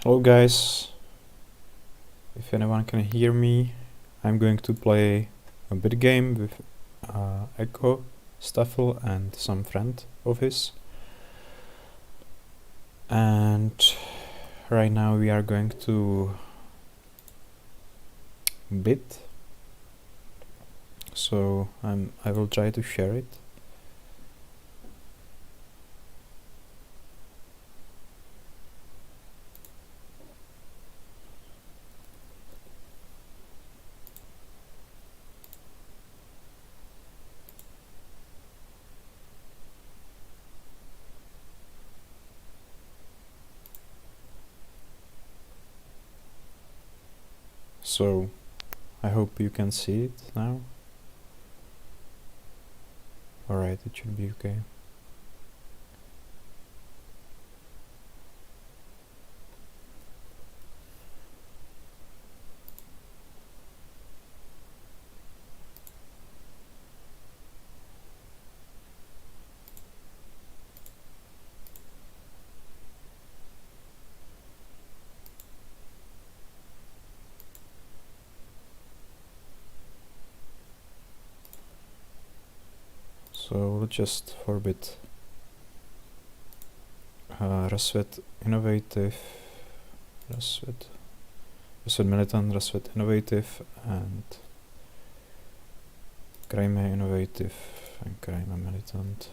Hello guys, if anyone can hear me, I'm going to play a bit game with Echo, Staffel and some friend of his. And right now we are going to bid. So I will try to share it. So I hope you can see it now. Alright, it should be okay. So we'll just forbid Rasvet Innovative, Rasvet Militant, Rasvet Innovative and Crime Innovative and Crime Militant.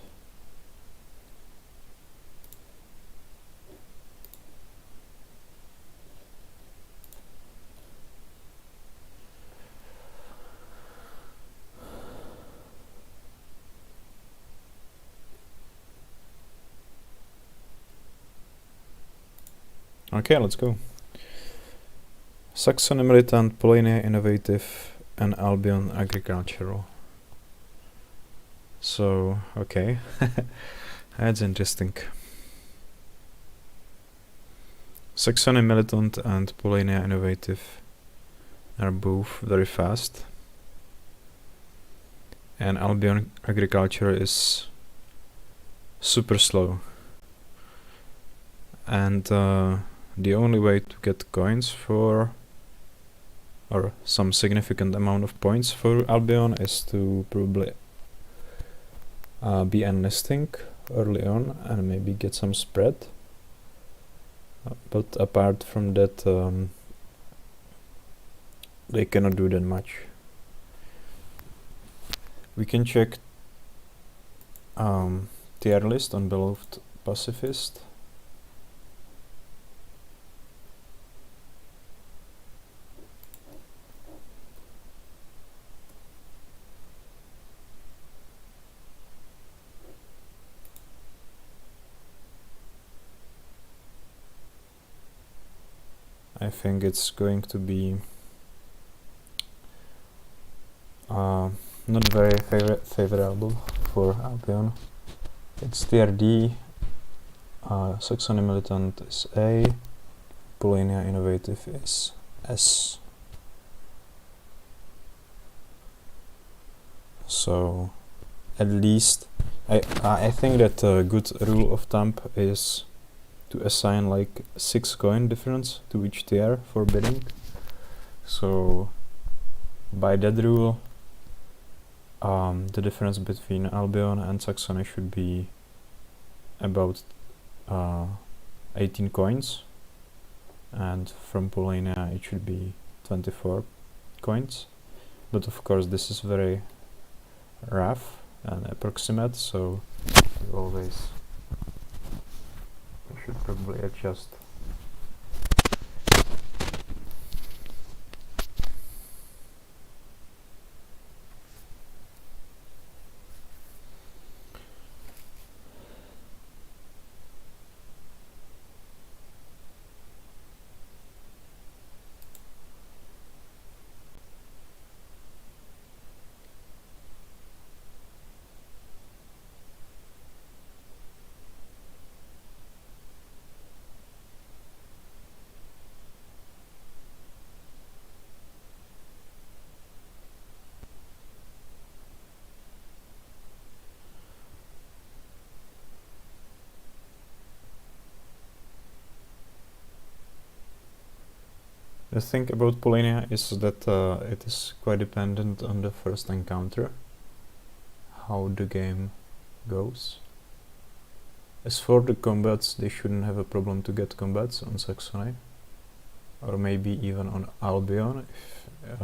Okay, let's go. Saxony Militant, Polonia Innovative and Albion Agricultural. So, okay. That's interesting. Saxony Militant and Polonia Innovative are both very fast. And Albion Agriculture is super slow. And the only way to get coins for, or some significant amount of points for Albion, is to probably be enlisting early on and maybe get some spread. But apart from that, they cannot do that much. We can check tier list on Beloved Pacifist. I think it's going to be not very favorable for Albion. It's tier D, Saxony Militant is A, Polonia Innovative is S. So at least I think that a good rule of thumb is to assign like 6 coin difference to each tier for bidding. So by that rule, the difference between Albion and Saxony should be about 18 coins, and from Polonia it should be 24 coins. But of course this is very rough and approximate, so you should probably adjust. The thing about Polania is that it is quite dependent on the first encounter, how the game goes. As for the combats, they shouldn't have a problem to get combats on Saxony, or maybe even on Albion if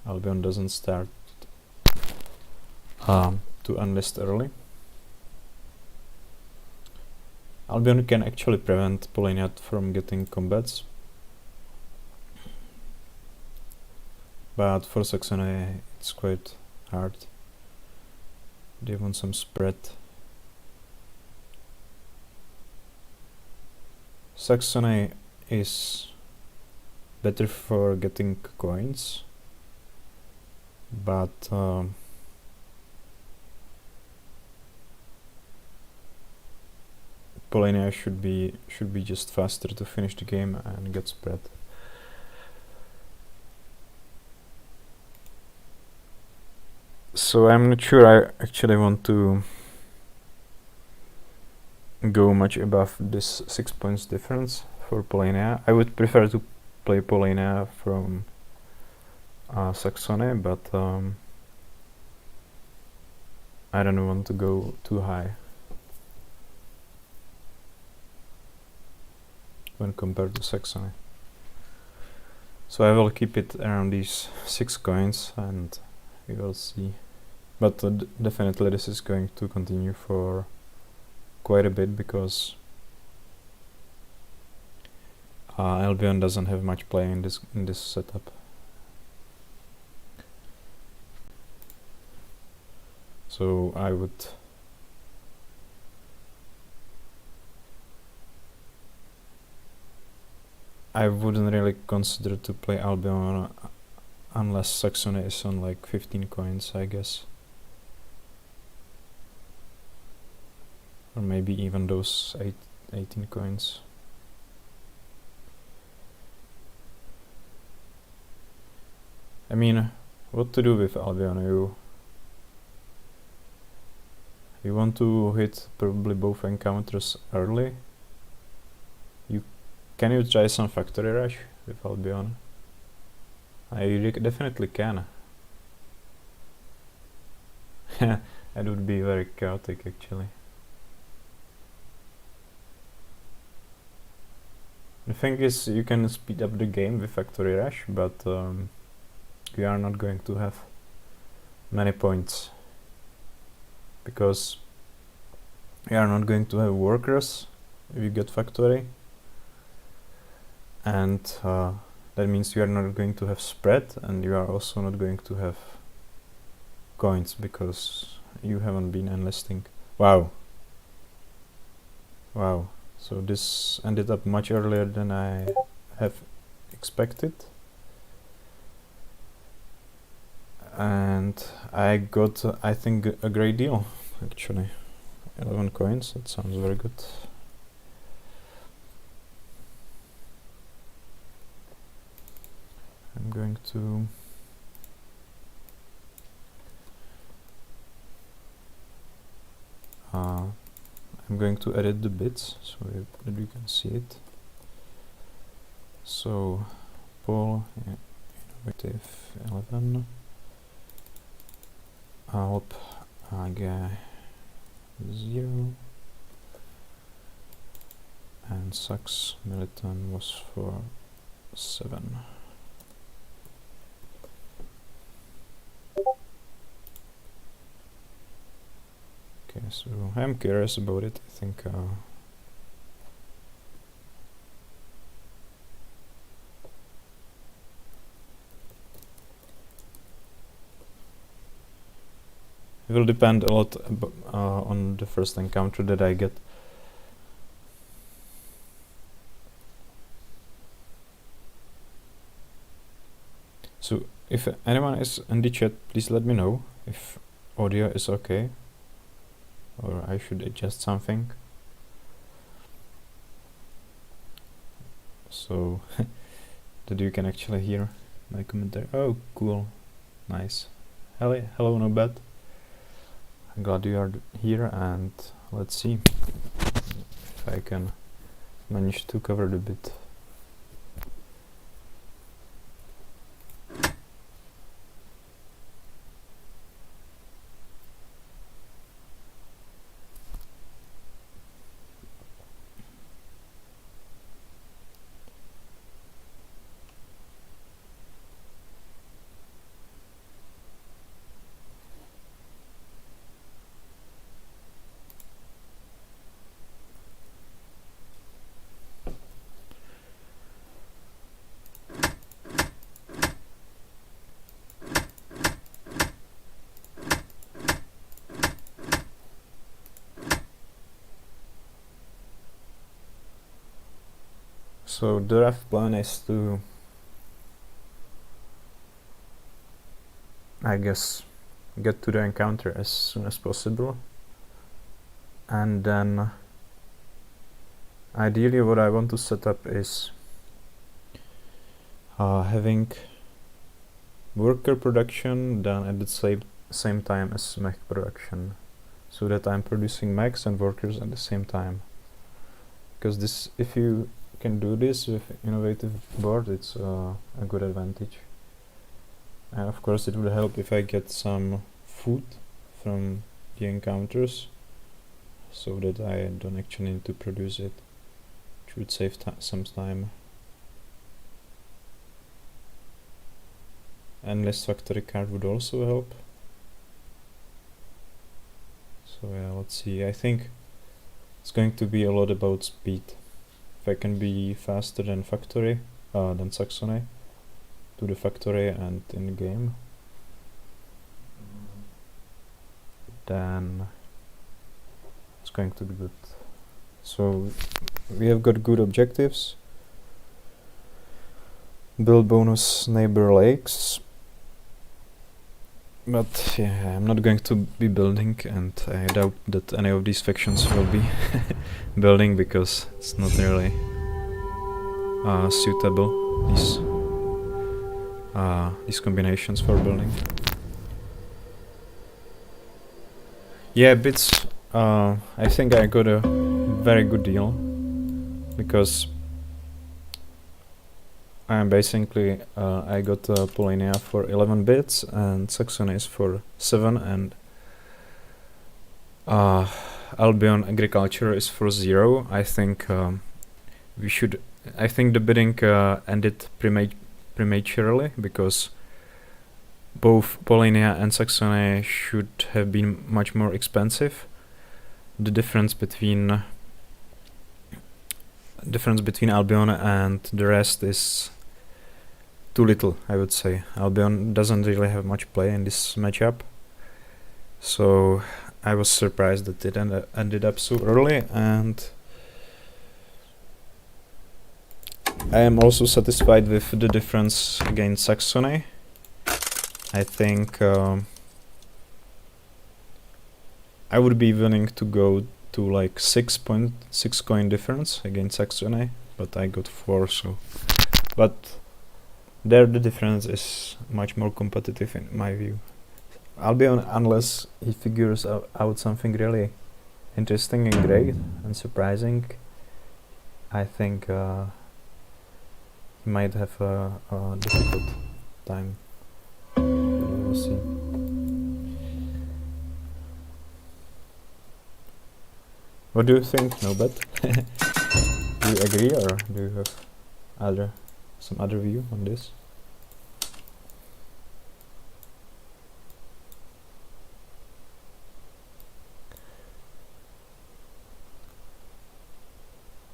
Albion doesn't start to enlist early. Albion can actually prevent Polania from getting combats, but for Saxony it's quite hard. They want some spread. Saxony is better for getting coins, but Polania should be just faster to finish the game and get spread. So I'm not sure I actually want to go much above this 6 points difference for Polania. I would prefer to play Polania from Saxony, but I don't want to go too high when compared to Saxony. So I will keep it around these 6 coins and we will see. But definitely this is going to continue for quite a bit because Albion doesn't have much play in this setup. So I wouldn't really consider to play Albion unless Saxony is on like 15 coins, I guess. Or maybe even those 18 coins. I mean, what to do with Albion? You want to hit probably both encounters early. Can you try some factory rush with Albion? I definitely can. That would be very chaotic actually. The thing is, you can speed up the game with factory rush, but you are not going to have many points because you are not going to have workers if you get factory, and that means you are not going to have spread, and you are also not going to have coins because you haven't been enlisting. Wow, so this ended up much earlier than I have expected, and I got I think a great deal actually. 11 coins, that sounds very good. I'm going to edit the bits so that you can see it. So Pol, innovative 11, Alp AG 0, and Sax Militan was for 7. Okay, so I'm curious about it. I think it will depend a lot on the first encounter that I get. So if anyone is in the chat, please let me know if audio is okay or I should adjust something. So that you can actually hear my commentary. Oh, cool, nice. Hello, Nobet. I'm glad you are here, and let's see if I can manage to cover the bit. So the rough plan is to, I guess, get to the encounter as soon as possible, and then ideally what I want to set up is having worker production done at the same time as mech production, so that I'm producing mechs and workers at the same time. Because this, if you can do this with innovative board, it's a good advantage. And of course it would help if I get some food from the encounters, so that I don't actually need to produce it, which would save some time. And less factory card would also help. So yeah, let's see. I think it's going to be a lot about speed. If I can be faster than factory, than Saxony, to the factory and in the game, then it's going to be good. So we have got good objectives. Build bonus neighbor lakes. But yeah, I'm not going to be building, and I doubt that any of these factions will be building, because it's not really suitable, these combinations for building. Yeah, bits. I think I got a very good deal, because I'm basically I got Polonia for 11 bits and Saxony is for 7, and Albion agriculture is for 0. I think we should. I think the bidding ended prematurely, because both Polonia and Saxony should have been much more expensive. The difference between Albion and the rest is too little, I would say. Albion doesn't really have much play in this matchup, so I was surprised that it ended up so early, and I am also satisfied with the difference against Saxony. I think I would be willing to go to like 6.6 coin difference against Saxony, but I got 4, so. But there the difference is much more competitive in my view. Albion, unless he figures out something really interesting and great and surprising, I think he might have a difficult time. We will see. What do you think, Nobet? Do you agree, or do you have some other view on this?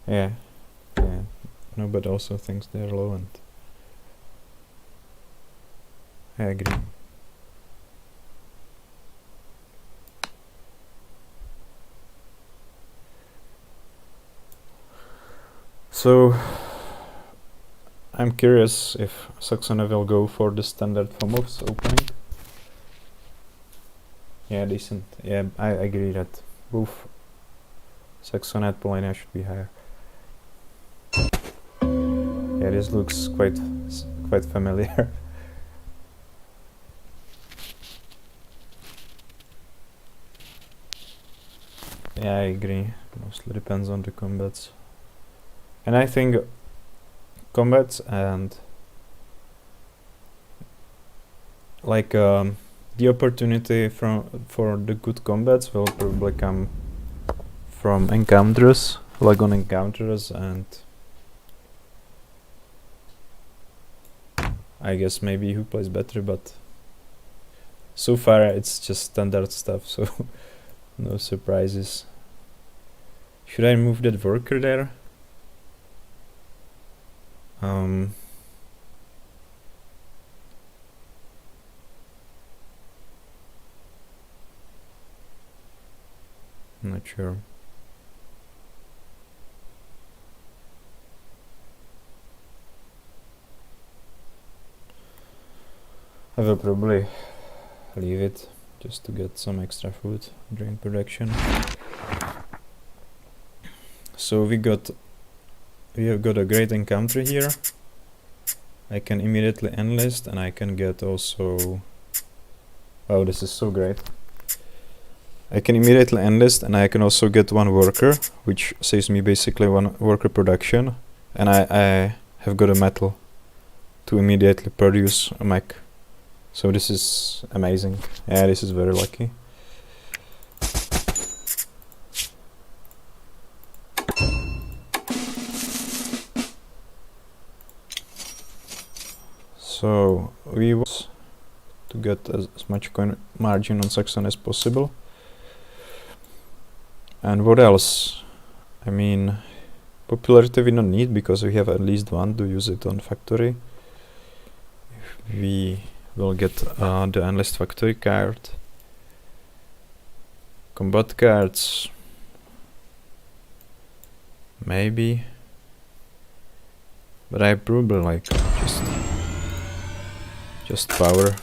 Yeah. Nobet also thinks they're low, and I agree. So I'm curious if Saxony will go for the standard FOMOS opening. Yeah, decent. Yeah, I agree that both Saxony and Polonia should be higher. Yeah, this looks quite familiar. Yeah, I agree. Mostly depends on the combats. And I think combats and like the opportunity for the good combats will probably come from encounters, Lagon encounters, and I guess maybe who plays better, but so far it's just standard stuff, so no surprises. Should I move that worker there? Not sure. I will probably leave it just to get some extra food during production. So we have got a great encounter here. I can immediately enlist, and I can get also... Wow, this is so great. I can immediately enlist, and I can also get one worker, which saves me basically one worker production, and I have got a metal to immediately produce a mech. So this is amazing. Yeah, this is very lucky. So we want to get as much coin margin on Saxon as possible. And what else? I mean, popularity we don't need because we have at least one to use it on factory. We will get the enlist factory card. Combat cards. Maybe. But I probably like just power.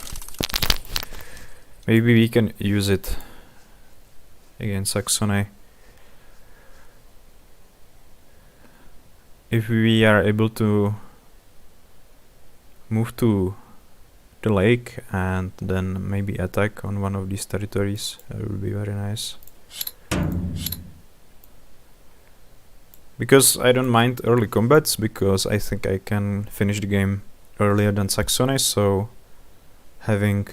Maybe we can use it against Saxony. If we are able to move to the lake and then maybe attack on one of these territories, that would be very nice. Because I don't mind early combats, because I think I can finish the game earlier than Saxony, so having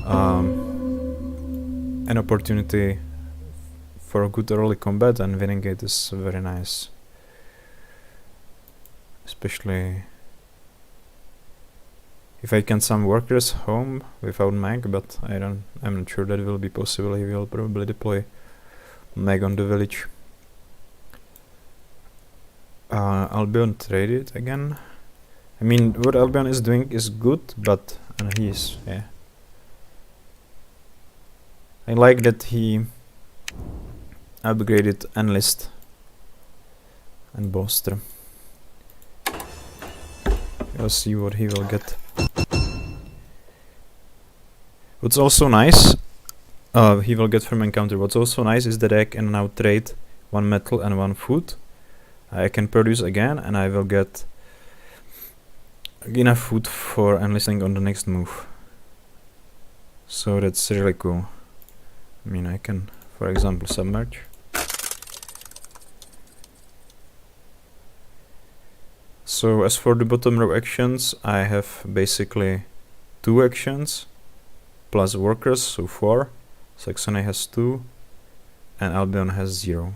an opportunity for a good early combat and winning it is very nice. Especially if I can send workers home without mag, but I'm not sure that will be possible. He will probably deploy mag on the village. Albion traded again. I mean, what Albion is doing is good, but yeah. I like that he upgraded Enlist and Bolster. We'll see what he will get. What's also nice, he will get from encounter. What's also nice is that I can now trade one metal and one food. I can produce again, and I will get enough food for enlisting on the next move. So that's really cool. I mean, I can, for example, submerge. So as for the bottom row actions, I have basically 2 actions plus workers, so 4. Saxony has 2 and Albion has 0.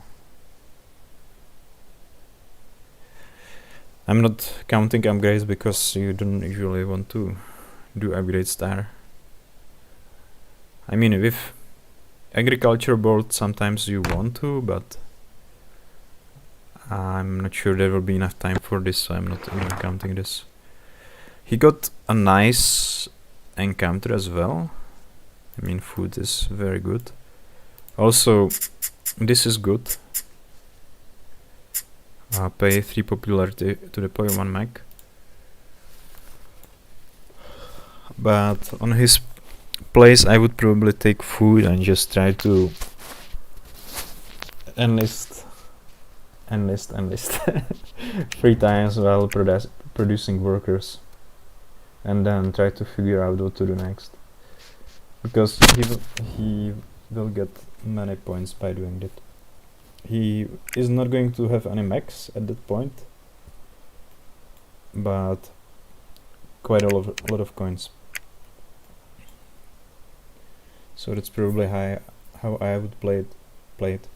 I'm not counting upgrades because you don't usually want to do upgrades there. I mean, with agriculture board sometimes you want to, but I'm not sure there will be enough time for this, so I'm not even counting this. He got a nice encounter as well. I mean, food is very good. Also, this is good. Pay 3 popularity to deploy 1 mech. But on his place I would probably take food and just try to enlist 3 times while producing workers, and then try to figure out what to do next, because he will get many points by doing that. He is not going to have any mechs at that point, but quite a lot of coins. So that's probably how I would play it.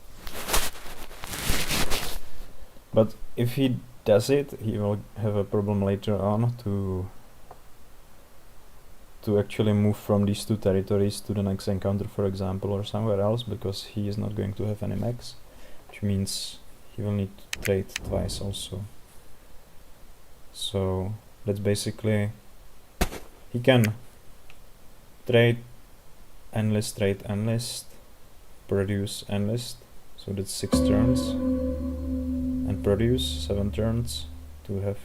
But if he does it, he will have a problem later on to actually move from these 2 territories to the next encounter, for example, or somewhere else, because he is not going to have any mechs, which means he will need to trade twice also. So that's basically, he can trade enlist, trade enlist, produce enlist, so that's 6 turns, and produce 7 turns to have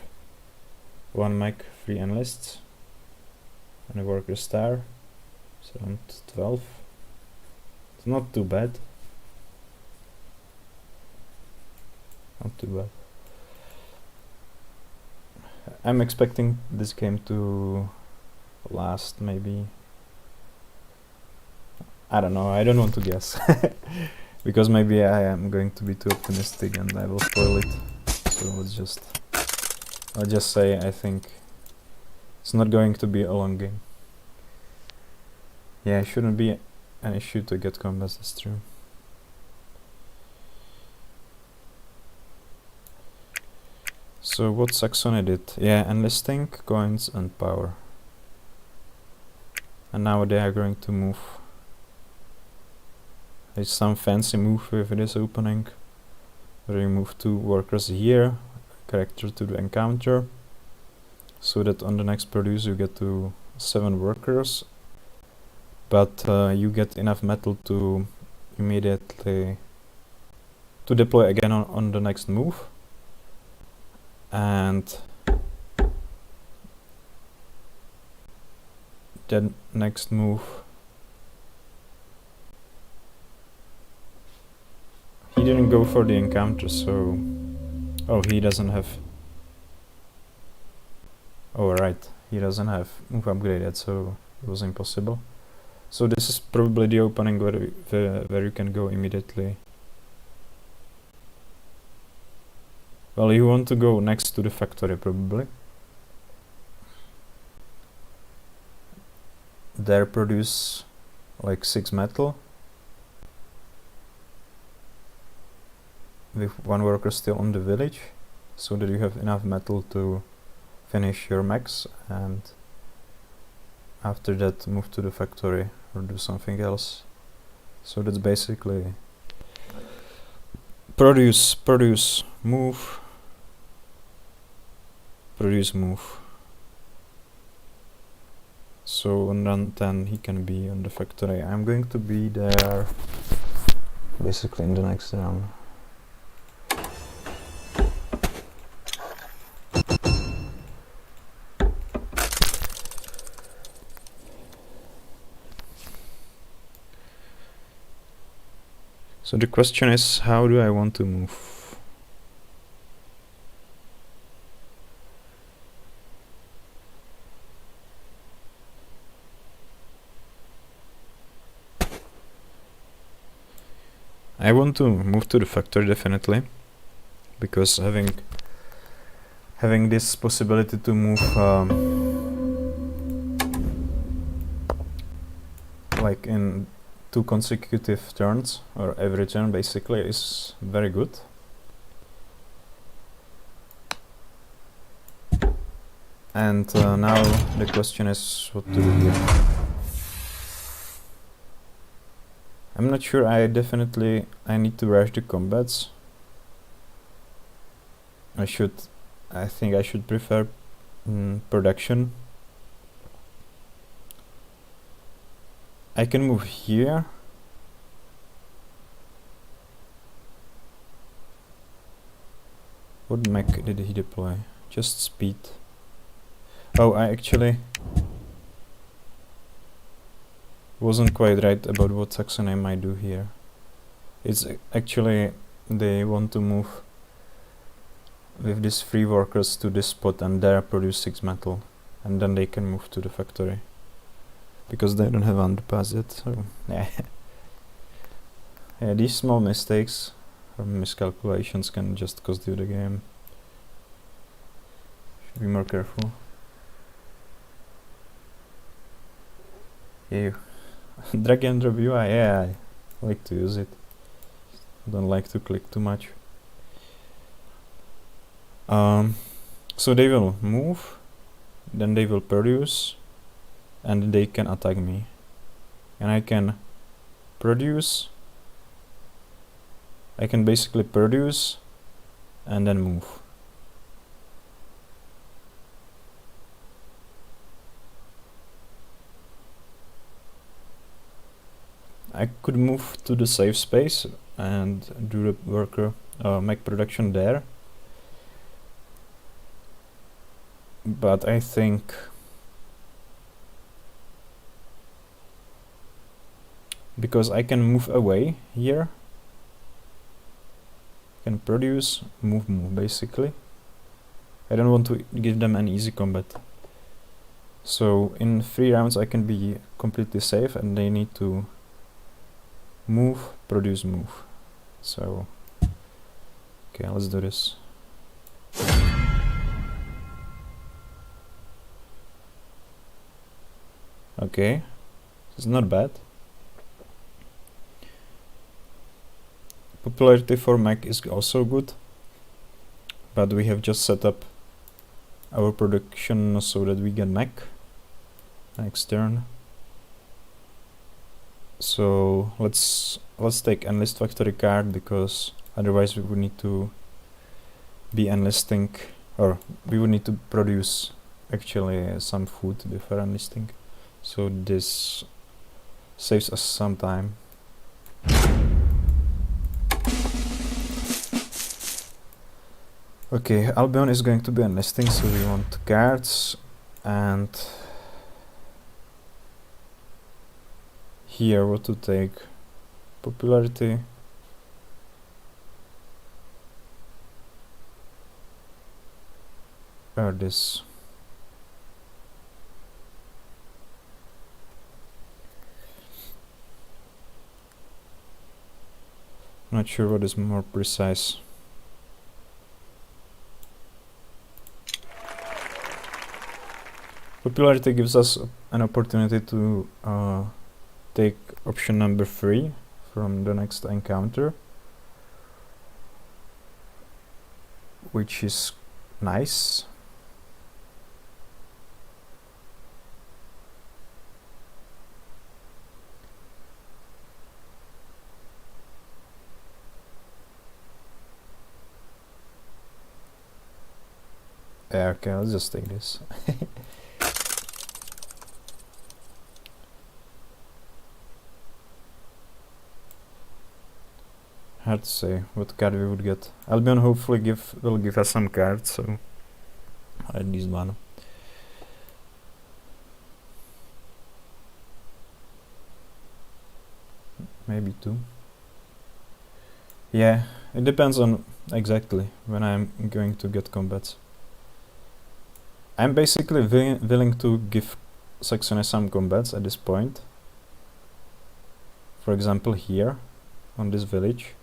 1 mech, 3 enlists, and a worker star. So around 12. It's not too bad. Not too bad. I'm expecting this game to last maybe, I don't know, I don't want to guess. Because maybe I am going to be too optimistic and I will spoil it. So I'll just say I think it's not going to be a long game. Yeah, it shouldn't be an issue to get combats, that's true. So what Saxony did? Yeah, enlisting, coins and power. And now they are going to move. There's some fancy move with this opening, where you move 2 workers here, character to the encounter, so that on the next produce you get to 7 workers, but you get enough metal to immediately to deploy again on the next move. And then next move he didn't go for the encounter, so he doesn't have, right, he doesn't have move upgraded, so it was impossible. So this is probably the opening where you can go immediately. Well, you want to go next to the factory probably. There produce like 6 metal with 1 worker still on the village, so that you have enough metal to finish your mechs, and after that move to the factory or do something else. So that's basically produce, move, produce, move. So and then he can be on the factory. I'm going to be there basically in the next round. So the question is, how do I want to move? I want to move to the factory definitely, because having this possibility to move like in 2 consecutive turns, or every turn basically, is very good. And now the question is what to do here. I'm not sure, I need to rush the combats. I think I should prefer production. I can move here. What mech did he deploy? Just speed. Oh, I actually wasn't quite right about what Saxony might do here. It's actually, they want to move with these 3 workers to this spot and there produce 6 metal, and then they can move to the factory. Because they don't have underpass yet, so yeah. Yeah, these small mistakes or miscalculations can just cost you the game. Should be more careful. Yeah, drag and drop UI, yeah, I like to use it. Don't like to click too much. So they will move, then they will produce, and they can attack me. And I can produce. I can basically produce and then move. I could move to the safe space and do the worker mech production there, but I think because I can move away here. Can produce, move basically. I don't want to give them an easy combat. So in 3 rounds I can be completely safe, and they need to move, produce, move. So okay, let's do this. Okay, it's not bad. Popularity for Mac is also good, but we have just set up our production so that we get Mac next turn. So let's take enlist factory card, because otherwise we would need to be enlisting, or we would need to produce actually some food before enlisting. So this saves us some time. Okay, Albion is going to be enlisting, so we want cards, and here what to take? Popularity. Or this. Not sure what is more precise. Popularity gives us an opportunity to take option number 3 from the next encounter, which is nice. Yeah, okay, let's just take this. Hard to say what card we would get. Albion hopefully will give us some cards, so at least one. Maybe 2. Yeah, it depends on exactly when I'm going to get combats. I'm basically willing to give Saxony some combats at this point. For example, here on this village.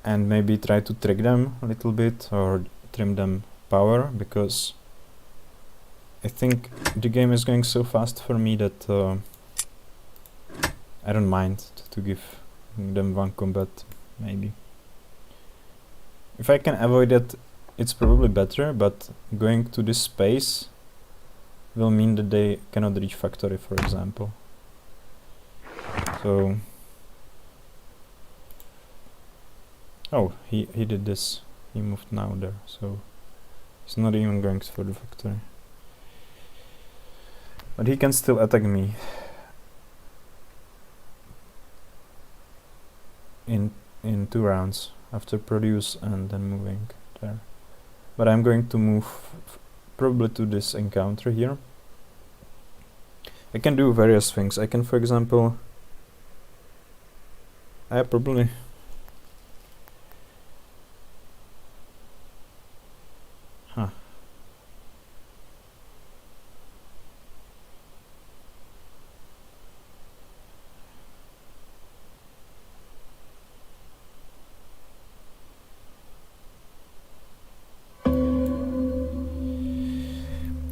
And maybe try to trick them a little bit, or trim them power, because I think the game is going so fast for me that I don't mind to give them one combat, maybe. If I can avoid it, it's probably better, but going to this space will mean that they cannot reach factory, for example. So... oh, he did this. He moved now there, so he's not even going for the factory. But he can still attack me in 2 rounds after produce and then moving there. But I'm going to move probably to this encounter here. I can do various things. I can, for example, I probably... huh.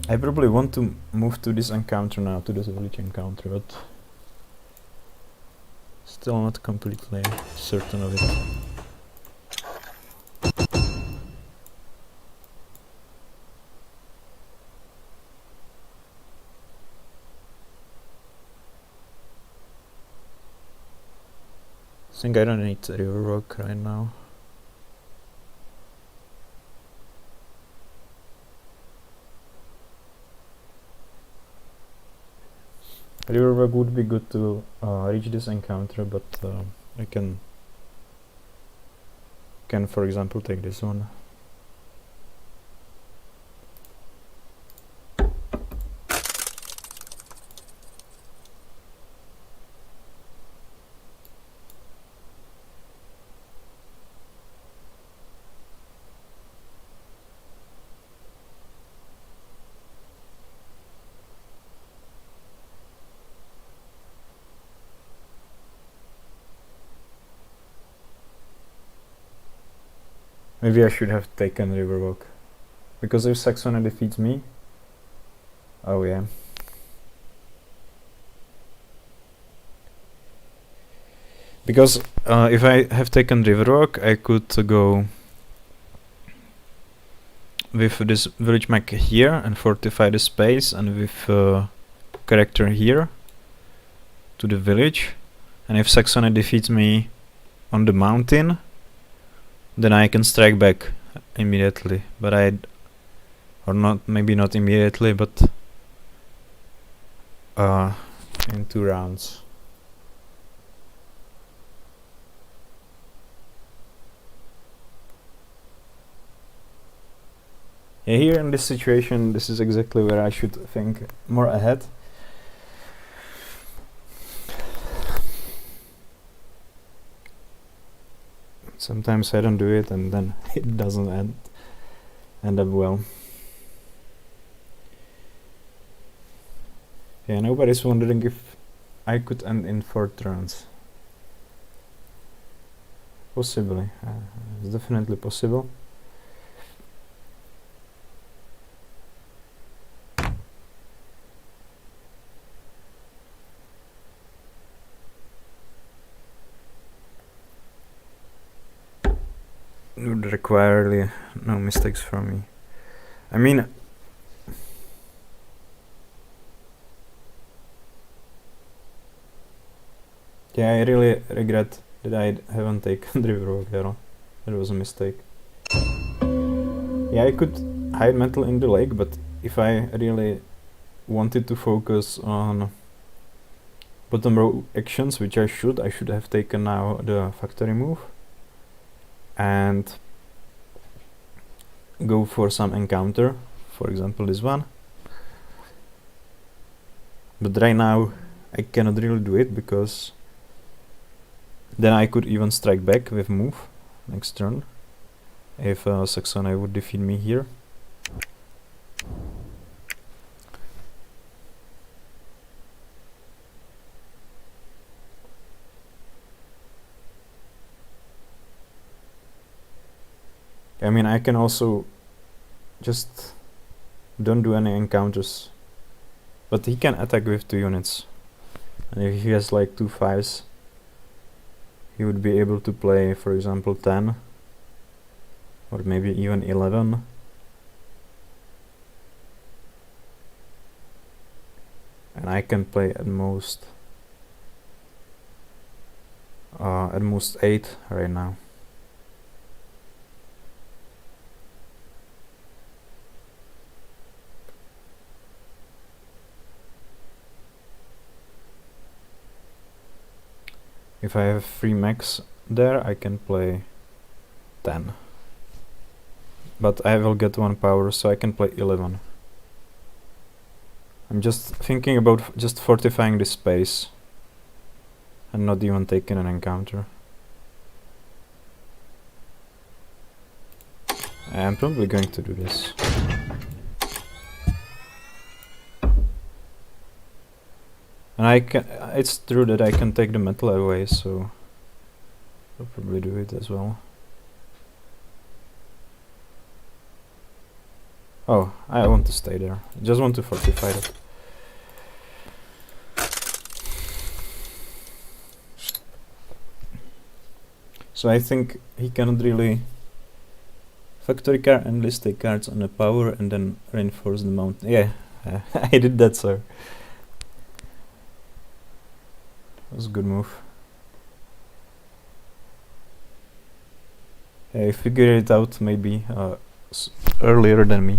I probably want to move to this encounter now, to this village encounter, but still not completely certain of it. I think I don't need river rock right now. Riverwalk would be good to reach this encounter, but I can for example take this one. Maybe I should have taken Riverwalk. Because if Saxony defeats me... Oh yeah. Because if I have taken Riverwalk, I could go with this village mech here and fortify the space, and with character here to the village. And if Saxony defeats me on the mountain, then I can strike back immediately. But or not, maybe not immediately, but in 2 rounds. Yeah, here in this situation, this is exactly where I should think more ahead. Sometimes I don't do it, and then it doesn't end up well. Yeah, nobody's wondering if I could end in 4 turns. Possibly. It's definitely possible. It would require really no mistakes from me. I mean, yeah, I really regret that I haven't taken Riverwalk there. That was a mistake. Yeah, I could hide metal in the lake, but if I really wanted to focus on bottom row actions, which I should have taken now the factory move and go for some encounter, for example this one. But right now I cannot really do it, because then I could even strike back with move next turn if Saxony would defeat me here. I mean, I can also just don't do any encounters, but he can attack with 2 units, and if he has like 2 5s, he would be able to play, for example, 10 or maybe even 11. And I can play at most 8 right now. If I have 3 mechs there, I can play 10. But I will get 1 power, so I can play 11. I'm just thinking about just fortifying this space and not even taking an encounter. I'm probably going to do this. And I can, it's true that I can take the metal away, so I'll probably do it as well. Oh, I want to stay there. I just want to fortify it. So I think he cannot really factory car and list take cards on a power and then reinforce the mountain. Yeah, I did that, sir. That was a good move. I figured it out maybe earlier than me.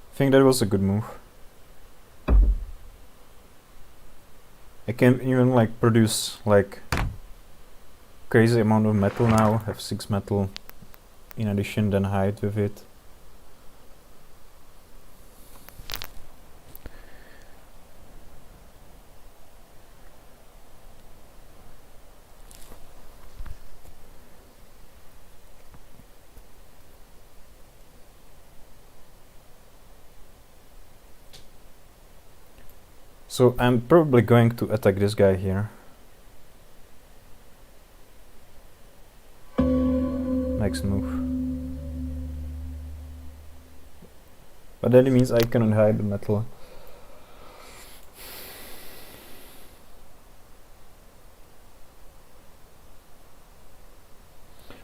I think that was a good move. I can even like produce like crazy amount of metal now, have 6 metal, in addition then hide with it. So I'm probably going to attack this guy here. Next move. But that means I cannot hide the metal.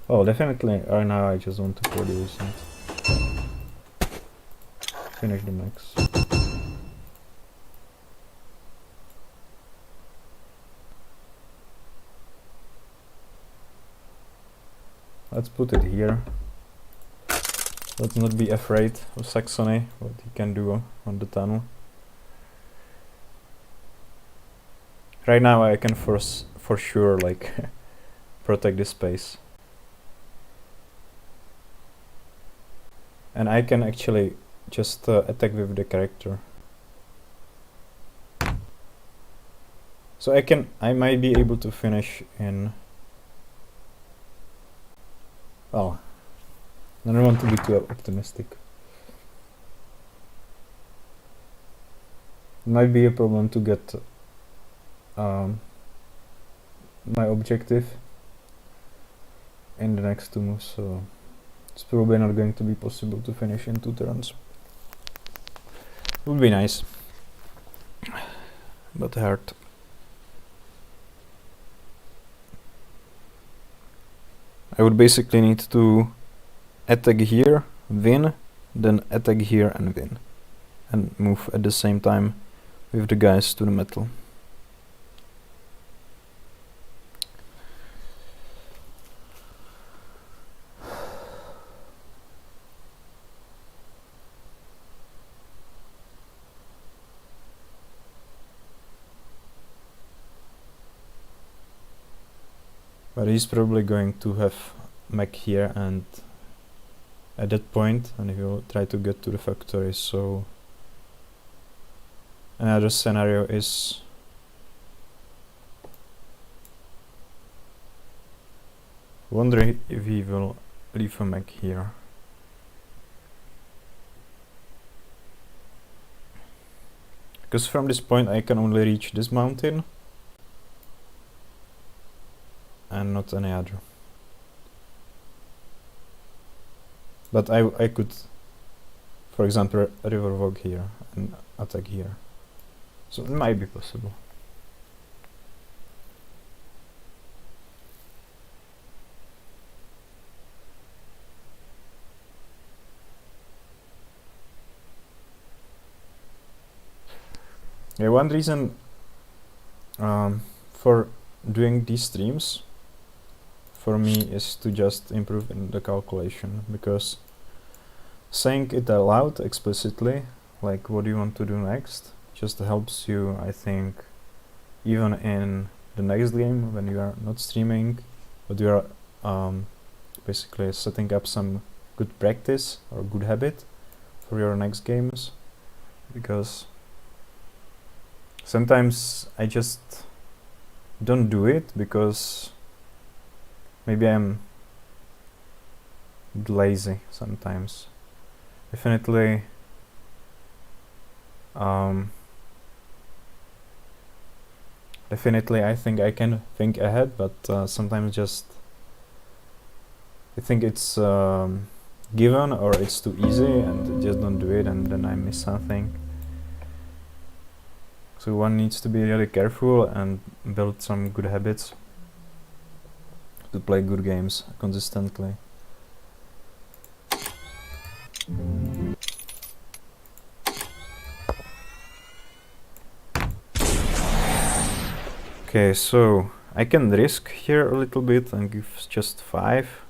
Oh, definitely right now I just want to produce it. Finish the max. Let's put it here. Let's not be afraid of Saxony, what he can do on the tunnel. Right now I can for sure like protect this space. And I can actually just attack with the character. So I might be able to finish in... Well, I don't want to be too optimistic. It might be a problem to get my objective in the next 2 moves, so it's probably not going to be possible to finish in 2 turns. Would be nice, but hard. I would basically need to attack here, win, then attack here and win, and move at the same time with the guys to the metal. But he's probably going to have mech here, and at that point, and he will try to get to the factory, so another scenario is wondering if he will leave a mech here. Because from this point I can only reach this mountain and not any other. But I could, for example, river walk here and attack here. So it might be possible. Yeah, one reason for doing these streams for me is to just improve in the calculation, because saying it aloud explicitly, like what do you want to do next, just helps you, I think, even in the next game when you are not streaming, but you are basically setting up some good practice or good habit for your next games, because sometimes I just don't do it because maybe I'm lazy sometimes. Definitely definitely I think I can think ahead, but sometimes just I think it's given or it's too easy and just don't do it, and then I miss something. So one needs to be really careful and build some good habits to play good games consistently. Okay, so I can risk here a little bit and give just 5,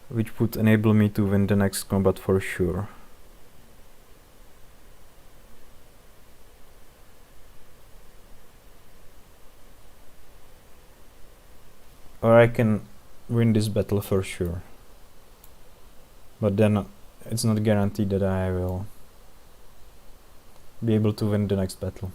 which would enable me to win the next combat for sure. Or I can win this battle for sure. But then it's not guaranteed that I will be able to win the next battle.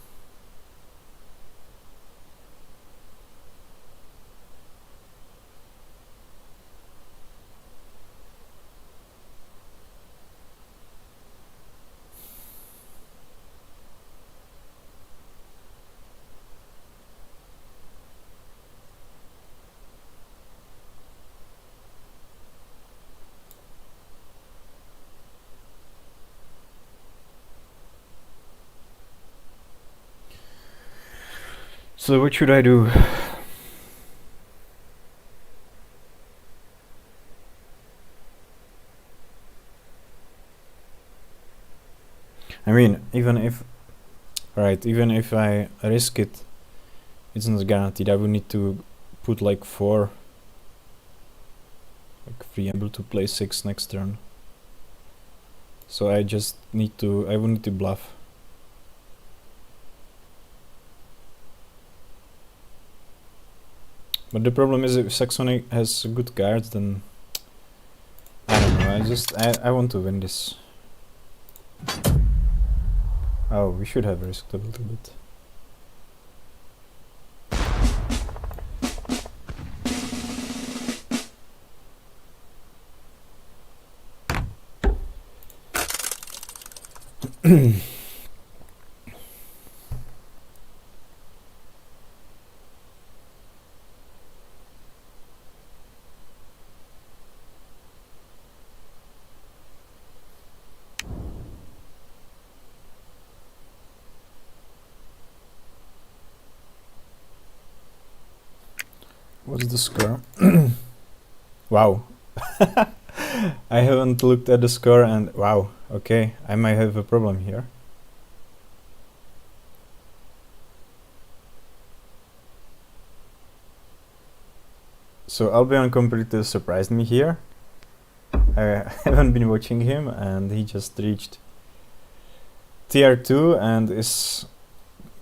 So what should I do? I mean, even if I risk it, it's not guaranteed. I would need to put like 4, like 3, able to play 6 next turn. So I just need to, I would need to bluff. But the problem is if Saxony has good cards, then I don't know, I want to win this. Oh, we should have risked a little bit. What's the score? Wow. I haven't looked at the score and wow, okay, I might have a problem here. So Albion completely surprised me here. I haven't been watching him and he just reached tier 2 and is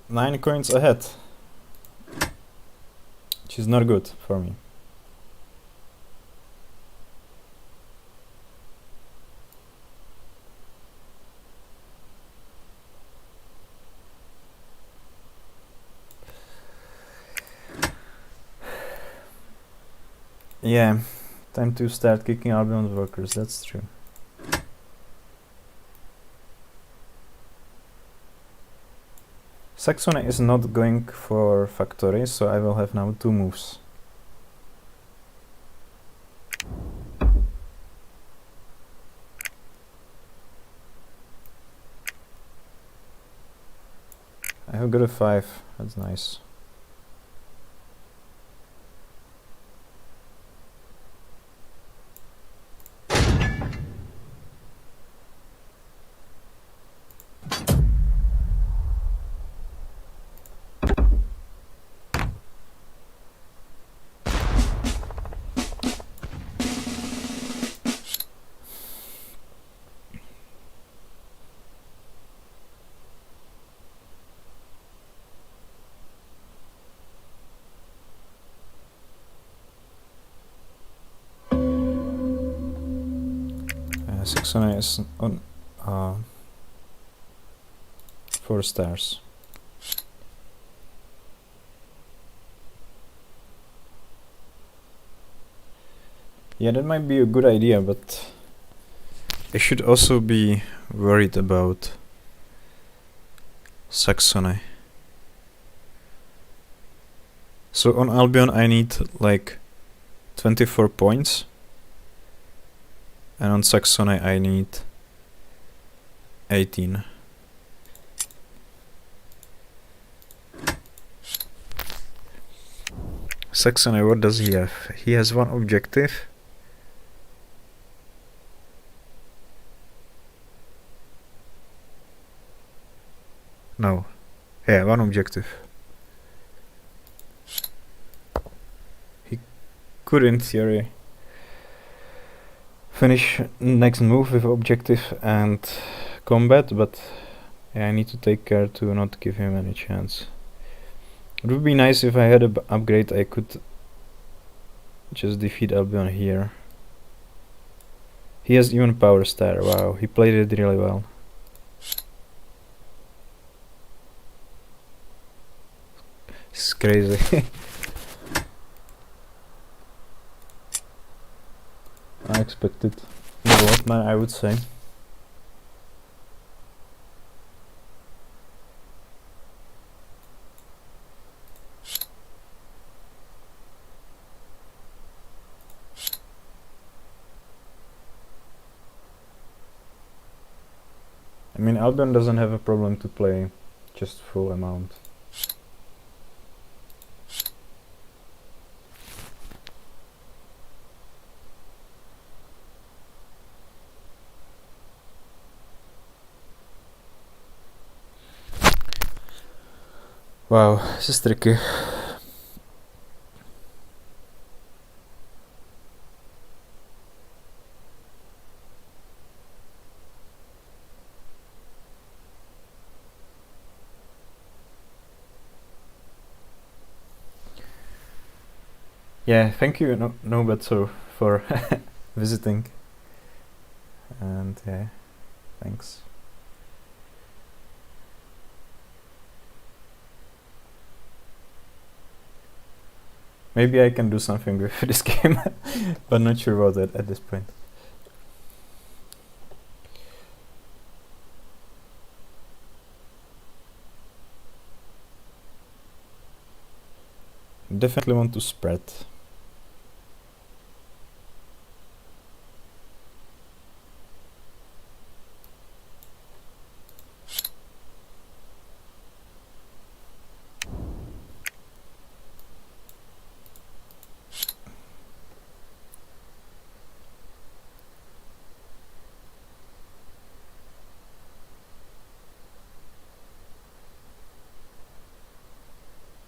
9 coins ahead. Which is not good for me. Yeah, time to start kicking Albion's workers, that's true. Saxony is not going for factory, so I will have now 2 moves. I have got a 5, that's nice. Saxony is on 4 stars. Yeah, that might be a good idea, but I should also be worried about Saxony. So on Albion I need like 24 points. And on Saxony I need 18. Saxony, what does he have? He has 1 objective. No. Yeah, 1 objective. He could in theory finish next move with objective and combat, but yeah, I need to take care to not give him any chance. It would be nice if I had an upgrade, I could just defeat Albion here. He has even power star. Wow, he played it really well. It's crazy. I expected development, I would say. I mean, Albion doesn't have a problem to play just full amount. Wow, this is tricky. Yeah, thank you, Nobatso, for visiting. And yeah, thanks. Maybe I can do something with this game, but not sure about that at this point. Definitely want to spread.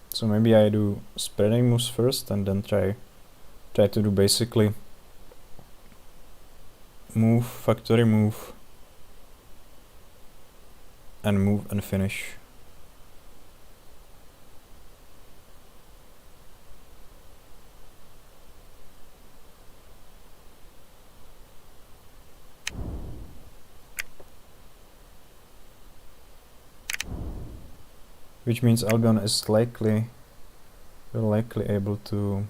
So maybe I do spreading moves first and then try to do basically move, factory move, and move and finish. Which means Albion is likely able to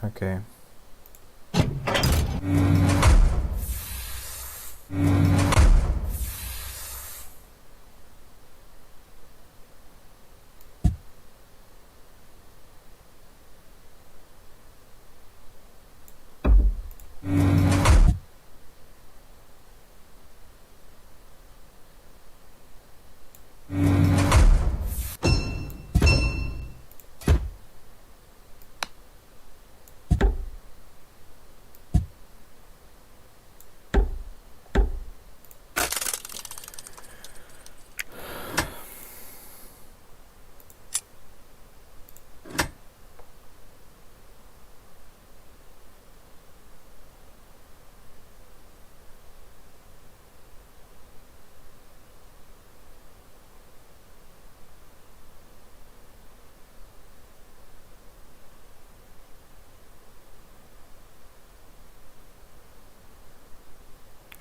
okay.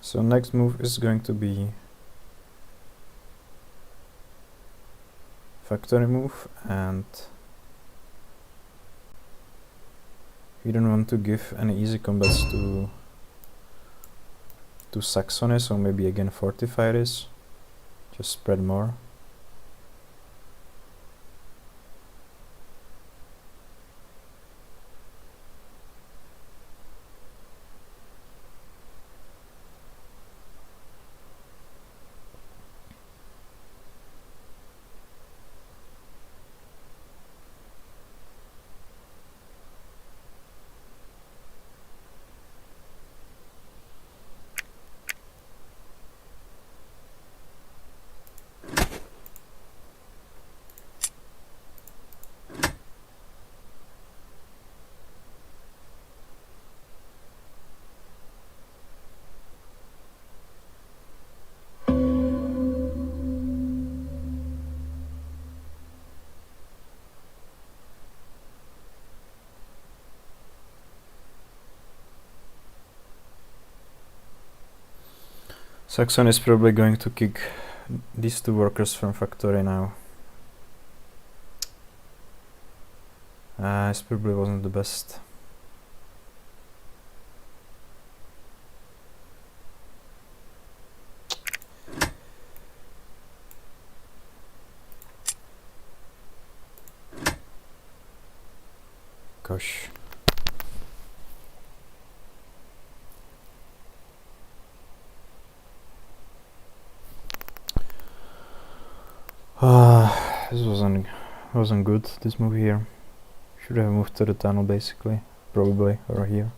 So next move is going to be factory move, and we don't want to give any easy combats to Saxony, so maybe again fortify this, just spread more. Saxon is probably going to kick these two workers from factory now. This probably wasn't the best. Gosh. This wasn't good, this move here. Should have moved to the tunnel basically, probably, or here.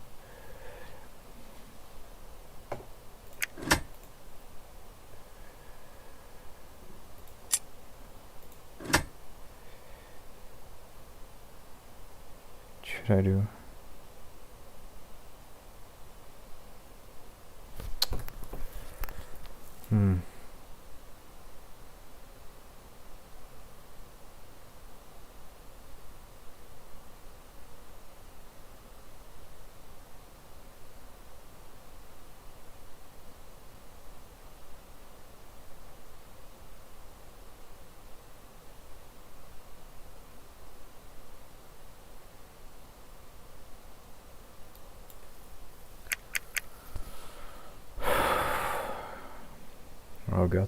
What should I do? Oh god.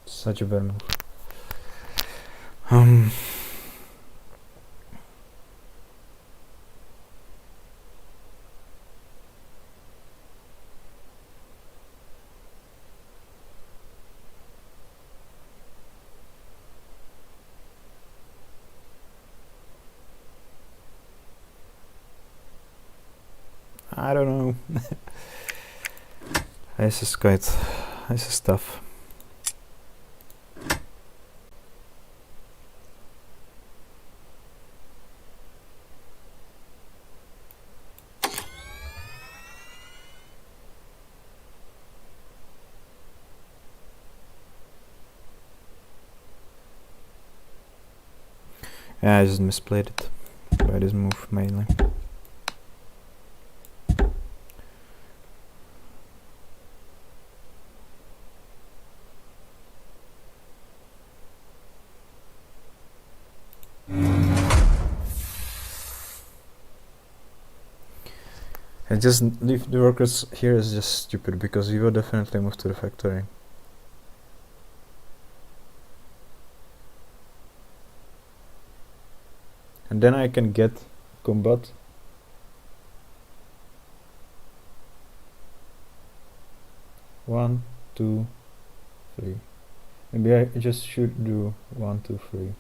Such a bad move. I don't know. This is tough. Yeah, I just misplayed it by this move mainly. And just leave the workers here is just stupid because he will definitely move to the factory. And then I can get combat. One, two, three. Maybe I just should do 1, 2, 3.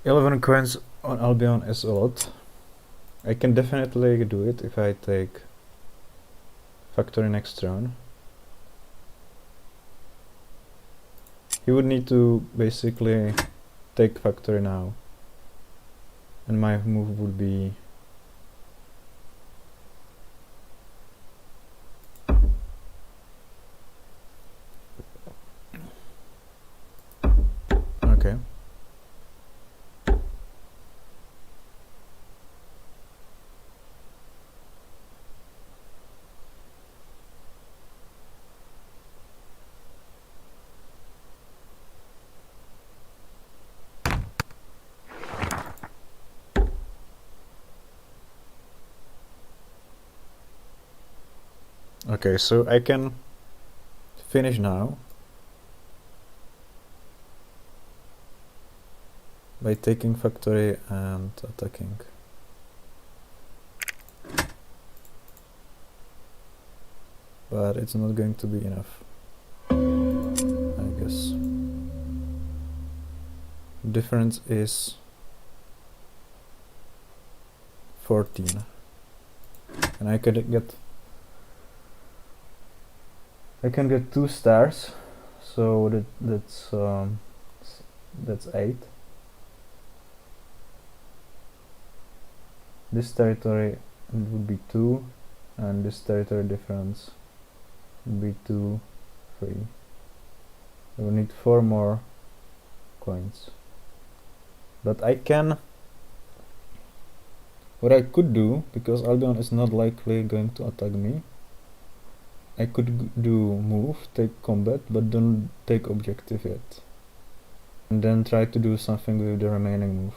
$11 coins on Albion is a lot. I can definitely do it if I take factory next turn. He would need to basically take factory now. And my move would be Okay, so I can finish now by taking factory and attacking. But it's not going to be enough, I guess. Difference is 14, and I can get 2 stars, so that's 8. This territory would be 2, and this territory difference would be 2, 3. I will need 4 more coins. But I can... What I could do, because Albion is not likely going to attack me, I could do move, take combat, but don't take objective yet. And then try to do something with the remaining move.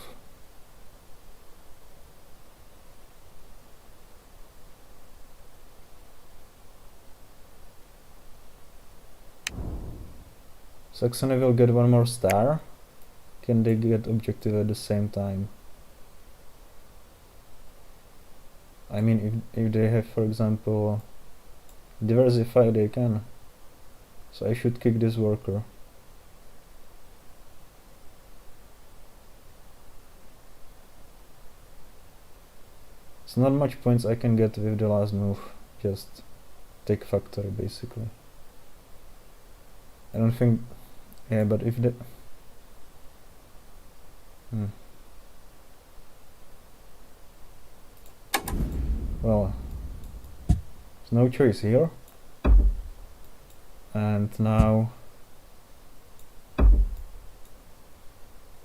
Saxony will get 1 more star. Can they get objective at the same time? I mean, if they have, for example, diversify, they can. So I should kick this worker. It's not much points I can get with the last move. Just take factory, basically. I don't think... Yeah, but if the... Well, there's no choice here. And now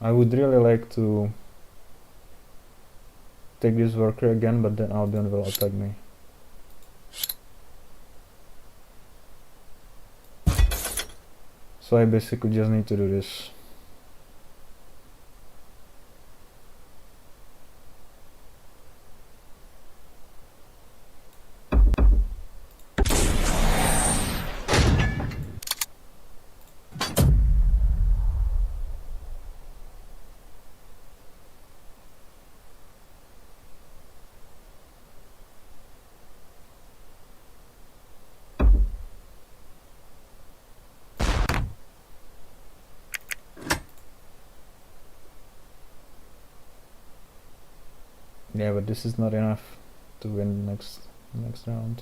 I would really like to take this worker again, but then Albion will attack me. So I basically just need to do this. Yeah, but this is not enough to win next round.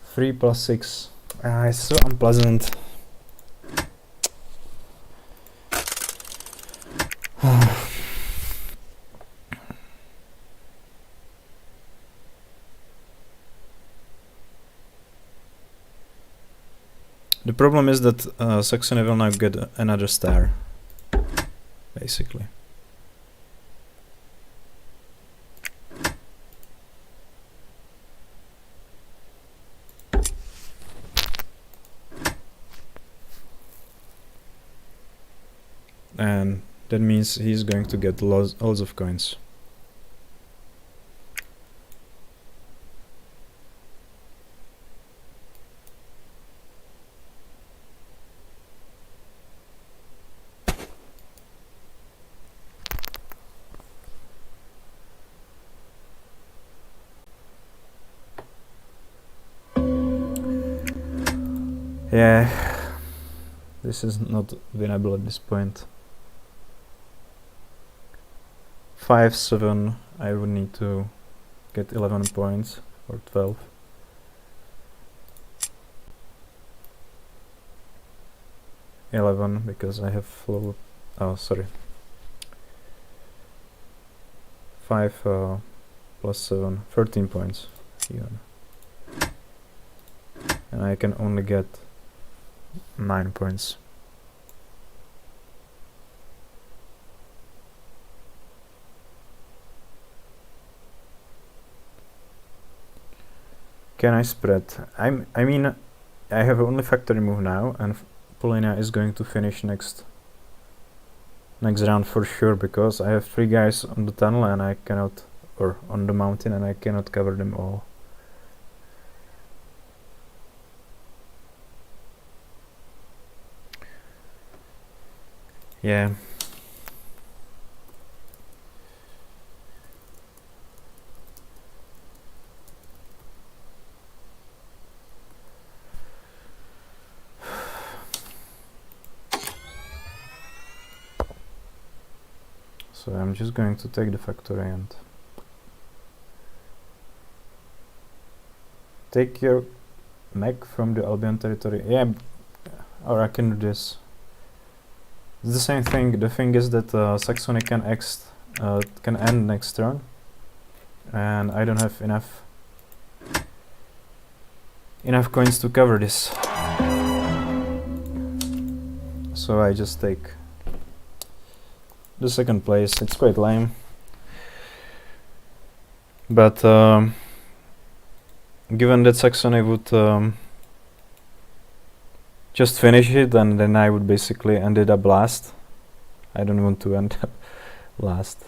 Three plus 6. It's so unpleasant. The problem is that Saxony will now get another star, basically. And that means he's going to get lots of coins. Yeah, this is not winnable at this point. 5-7, I would need to get 11 points or 12. Because I have low. Oh, sorry. 5 plus 7, 13 points even. And I can only get 9 points. Can I spread? I mean, I have only factory move now, and Polonia is going to finish next next round for sure, because I have 3 guys on the tunnel and I cannot, or on the mountain, and I cannot cover them all. Yeah. So I'm just going to take the factory and take your mech from the Albion territory. Yeah, or I can do this. It's the same thing. The thing is that Saxony can end next turn, and I don't have enough coins to cover this. So I just take the second place. It's quite lame, but given that Saxony would just finish it, and then I would basically end it up last. I don't want to end up last.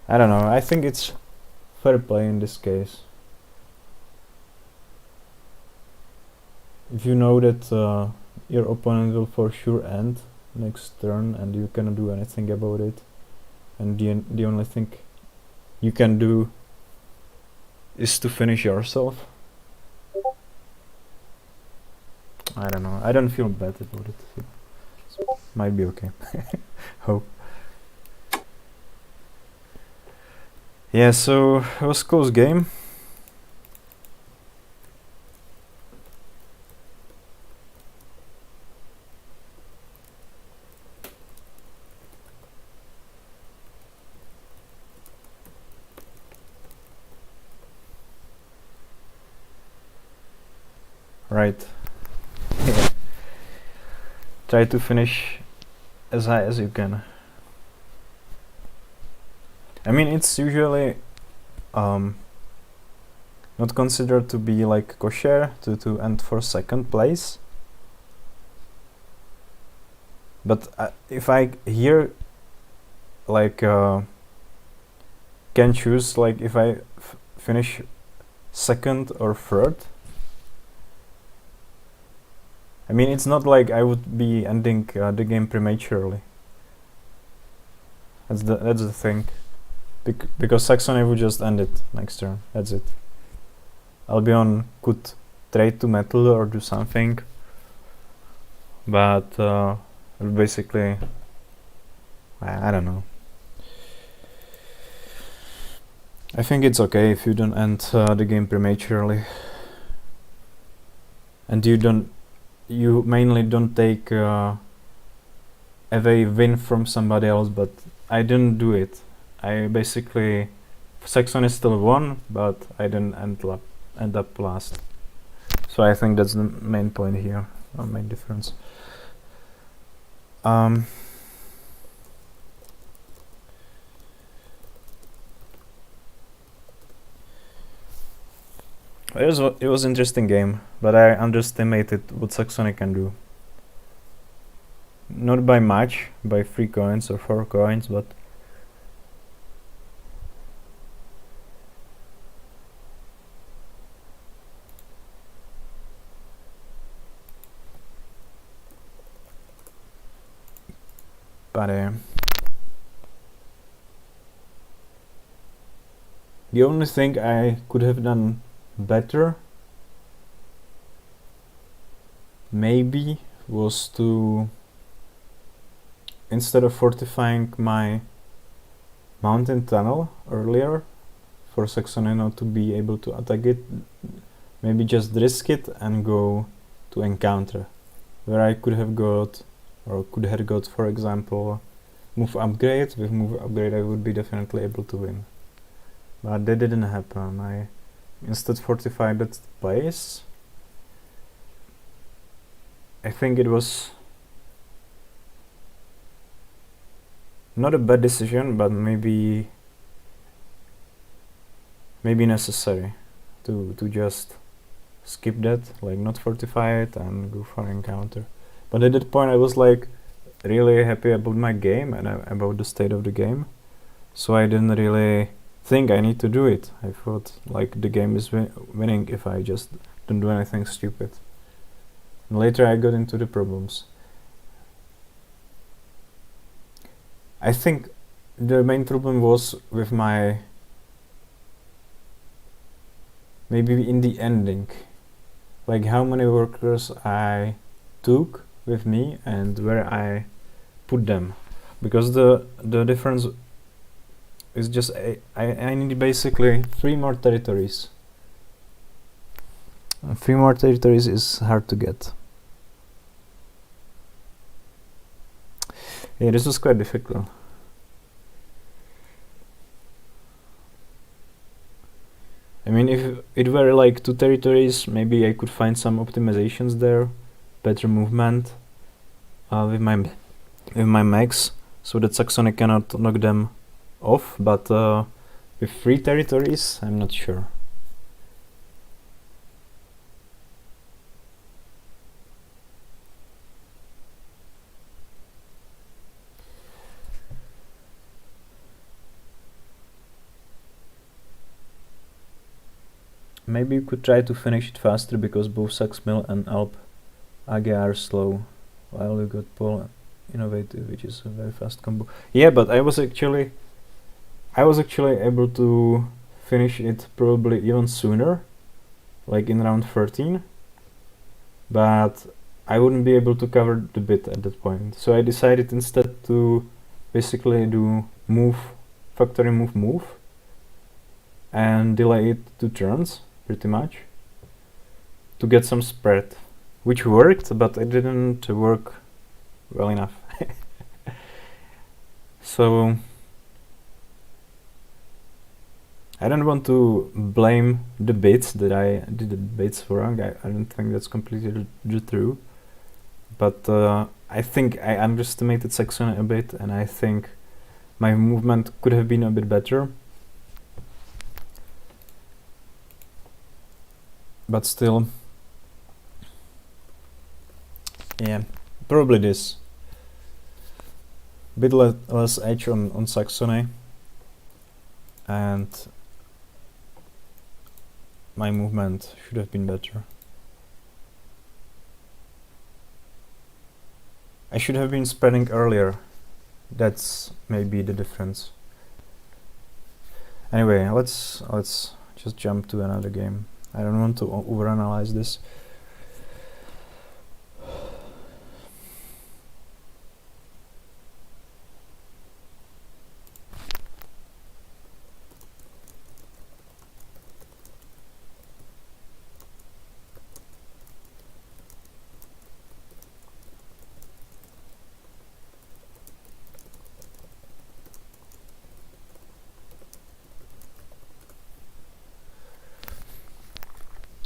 I don't know, I think it's fair play in this case. If you know that your opponent will for sure end next turn and you cannot do anything about it, and the only thing you can do is to finish yourself. I don't know, I don't feel bad about it. So might be okay. Hope. Yeah, so it was a close game. Right. Try to finish as high as you can. I mean, it's usually not considered to be like kosher to end for second place. But if I here like can choose, like if I finish second or third, I mean, it's not like I would be ending the game prematurely. That's the thing. Because Saxony would just end it next turn. That's it. Albion could trade to metal or do something, but basically, I don't know. I think it's okay if you don't end the game prematurely, and you mainly don't take away win from somebody else. But I didn't do it. I basically, Saxony still won, but I didn't end up last. So I think that's the main point here, or main difference. It was interesting game, but I underestimated what Saxony can do. Not by much, by 3 coins or 4 coins, but the only thing I could have done better maybe was to, instead of fortifying my mountain tunnel earlier for Saxony not to be able to attack it, maybe just risk it and go to encounter, where I could have got, for example, move upgrade. With move upgrade I would be definitely able to win, but that didn't happen. I instead fortified that place. I think it was not a bad decision, but maybe necessary to just skip that, like not fortify it and go for encounter. But at that point I was like really happy about my game and about the state of the game, so I didn't really think I need to do it. I thought like the game is winning if I just don't do anything stupid. And later I got into the problems. I think the main problem was with my, maybe in the ending, like how many workers I took with me and where I put them, because the difference is just I need basically 3 more territories. And 3 more territories is hard to get. Yeah, this was quite difficult. I mean, if it were like 2 territories, maybe I could find some optimizations there, better movement with my mechs, so that Saxony cannot knock them off. But with 3 territories, I'm not sure. Maybe you could try to finish it faster, because both Saxmill and Alp AG are slow, while you got Pol Innovative, which is a very fast combo. Yeah, but I was actually able to finish it probably even sooner, like in round 13, but I wouldn't be able to cover the bit at that point. So I decided instead to basically do factory move, and delay it 2 turns, pretty much, to get some spread, which worked, but it didn't work well enough. So I don't want to blame the bits that I did the bits wrong. I don't think that's completely true, but I think I underestimated Saxony a bit, and I think my movement could have been a bit better. But still, yeah, probably this. Bit less edge on Saxony, and my movement should have been better. I should have been spreading earlier. That's maybe the difference. Anyway, let's just jump to another game. I don't want to overanalyze this.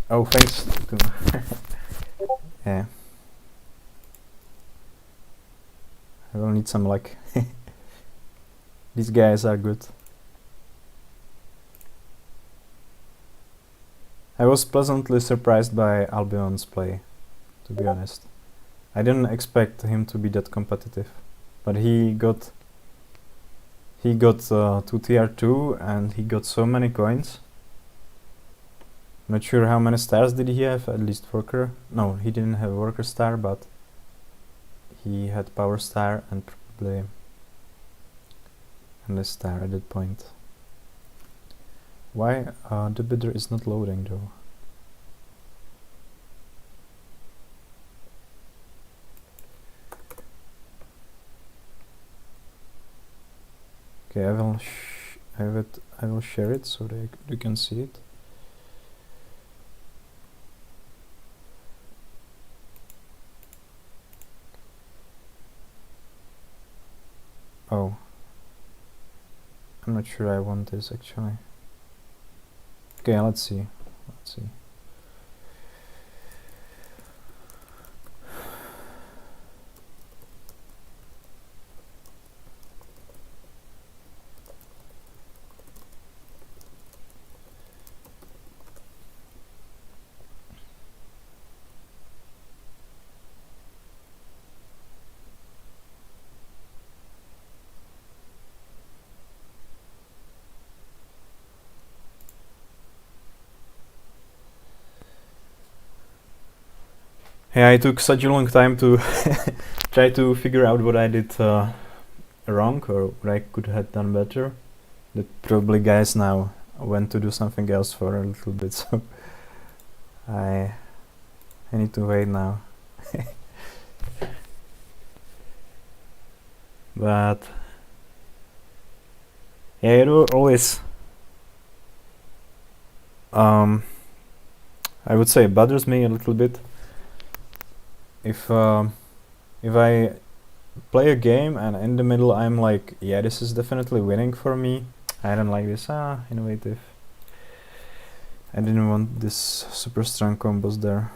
Oh, thanks to yeah. I will need some luck. These guys are good. I was pleasantly surprised by Albion's play, to be honest. I didn't expect him to be that competitive, but he got to tier 2 and he got so many coins. Not sure how many stars did he have, at least worker. No, he didn't have worker star, but he had power star and probably endless star at that point. Why the bidder is not loading though? Okay, I will share it so that you can see it. Oh, I'm not sure I want this actually. Okay, let's see. Yeah, I took such a long time to try to figure out what I did wrong or what I could have done better. That probably guys now went to do something else for a little bit, so I need to wait now. But yeah, it always I would say it bothers me a little bit if I play a game and in the middle I'm like, yeah, this is definitely winning for me. I don't like this. Innovative. I didn't want this super strong combos there.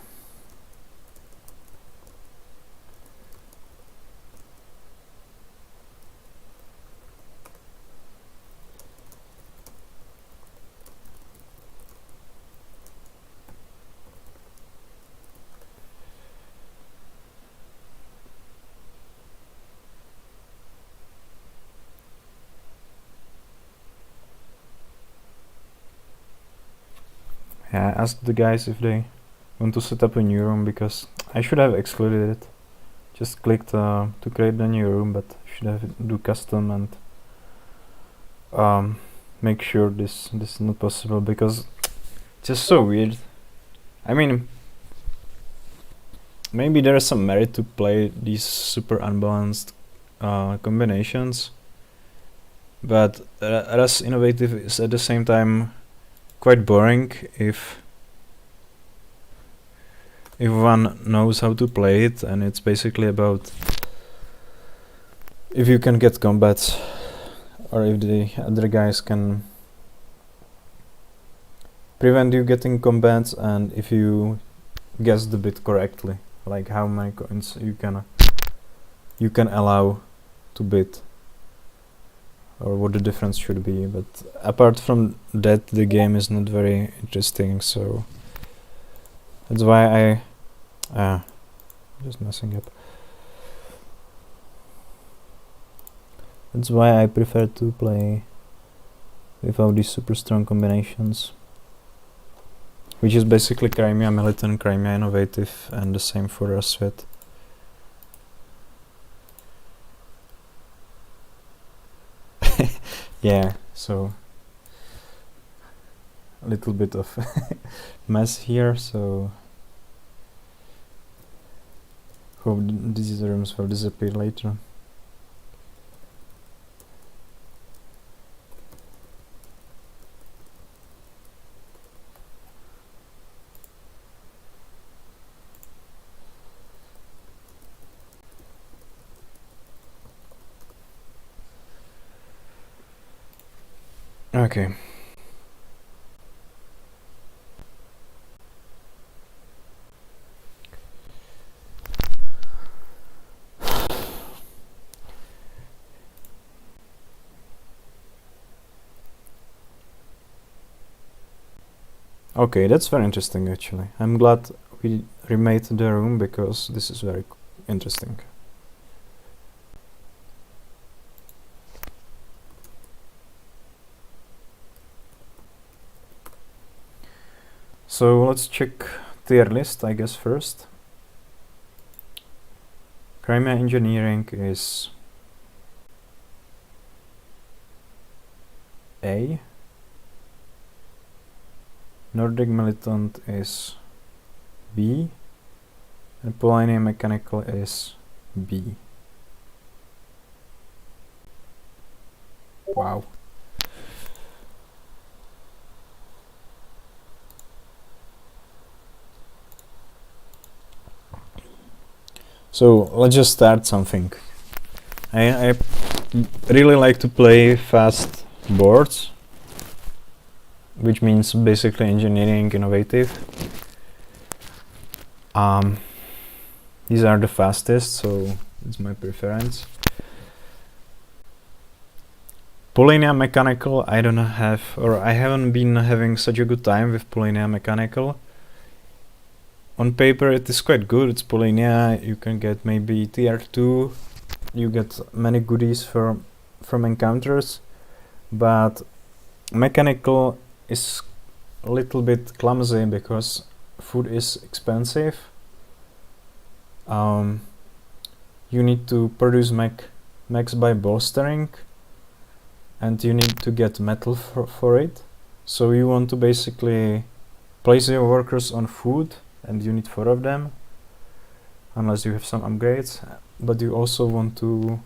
Yeah, I asked the guys if they want to set up a new room because I should have excluded it. Just clicked to create the new room, but should have do custom and make sure this is not possible because it's just so weird. I mean, maybe there is some merit to play these super unbalanced combinations, but Ras Innovative is at the same time quite boring if one knows how to play it, and it's basically about if you can get combats or if the other guys can prevent you getting combats, and if you guess the bit correctly, like how many coins you can allow to bid or what the difference should be. But apart from that, the game is not very interesting, so that's why I just messing up. That's why I prefer to play without these super strong combinations, which is basically Crimea Militant, Crimea Innovative, and the same for Rasvet. Yeah, so a little bit of mess here, so hope these rooms will disappear later. Okay. Okay, that's very interesting actually. I'm glad we remade the room because this is very interesting. So let's check tier list, I guess, first. Crimea Engineering is A. Nordic Militant is B. And Polania Mechanical is B. Wow. So let's just start something. I really like to play fast boards, which means basically engineering innovative. These are the fastest, so it's my preference. Polania Mechanical, I don't have, or I haven't been having such a good time with Polania Mechanical. On paper it is quite good, it's Polania, you can get maybe tier 2, you get many goodies from encounters, but Mechanical is a little bit clumsy because food is expensive, you need to produce mechs by bolstering, and you need to get metal for it. So you want to basically place your workers on food, and you need 4 of them, unless you have some upgrades, but you also want to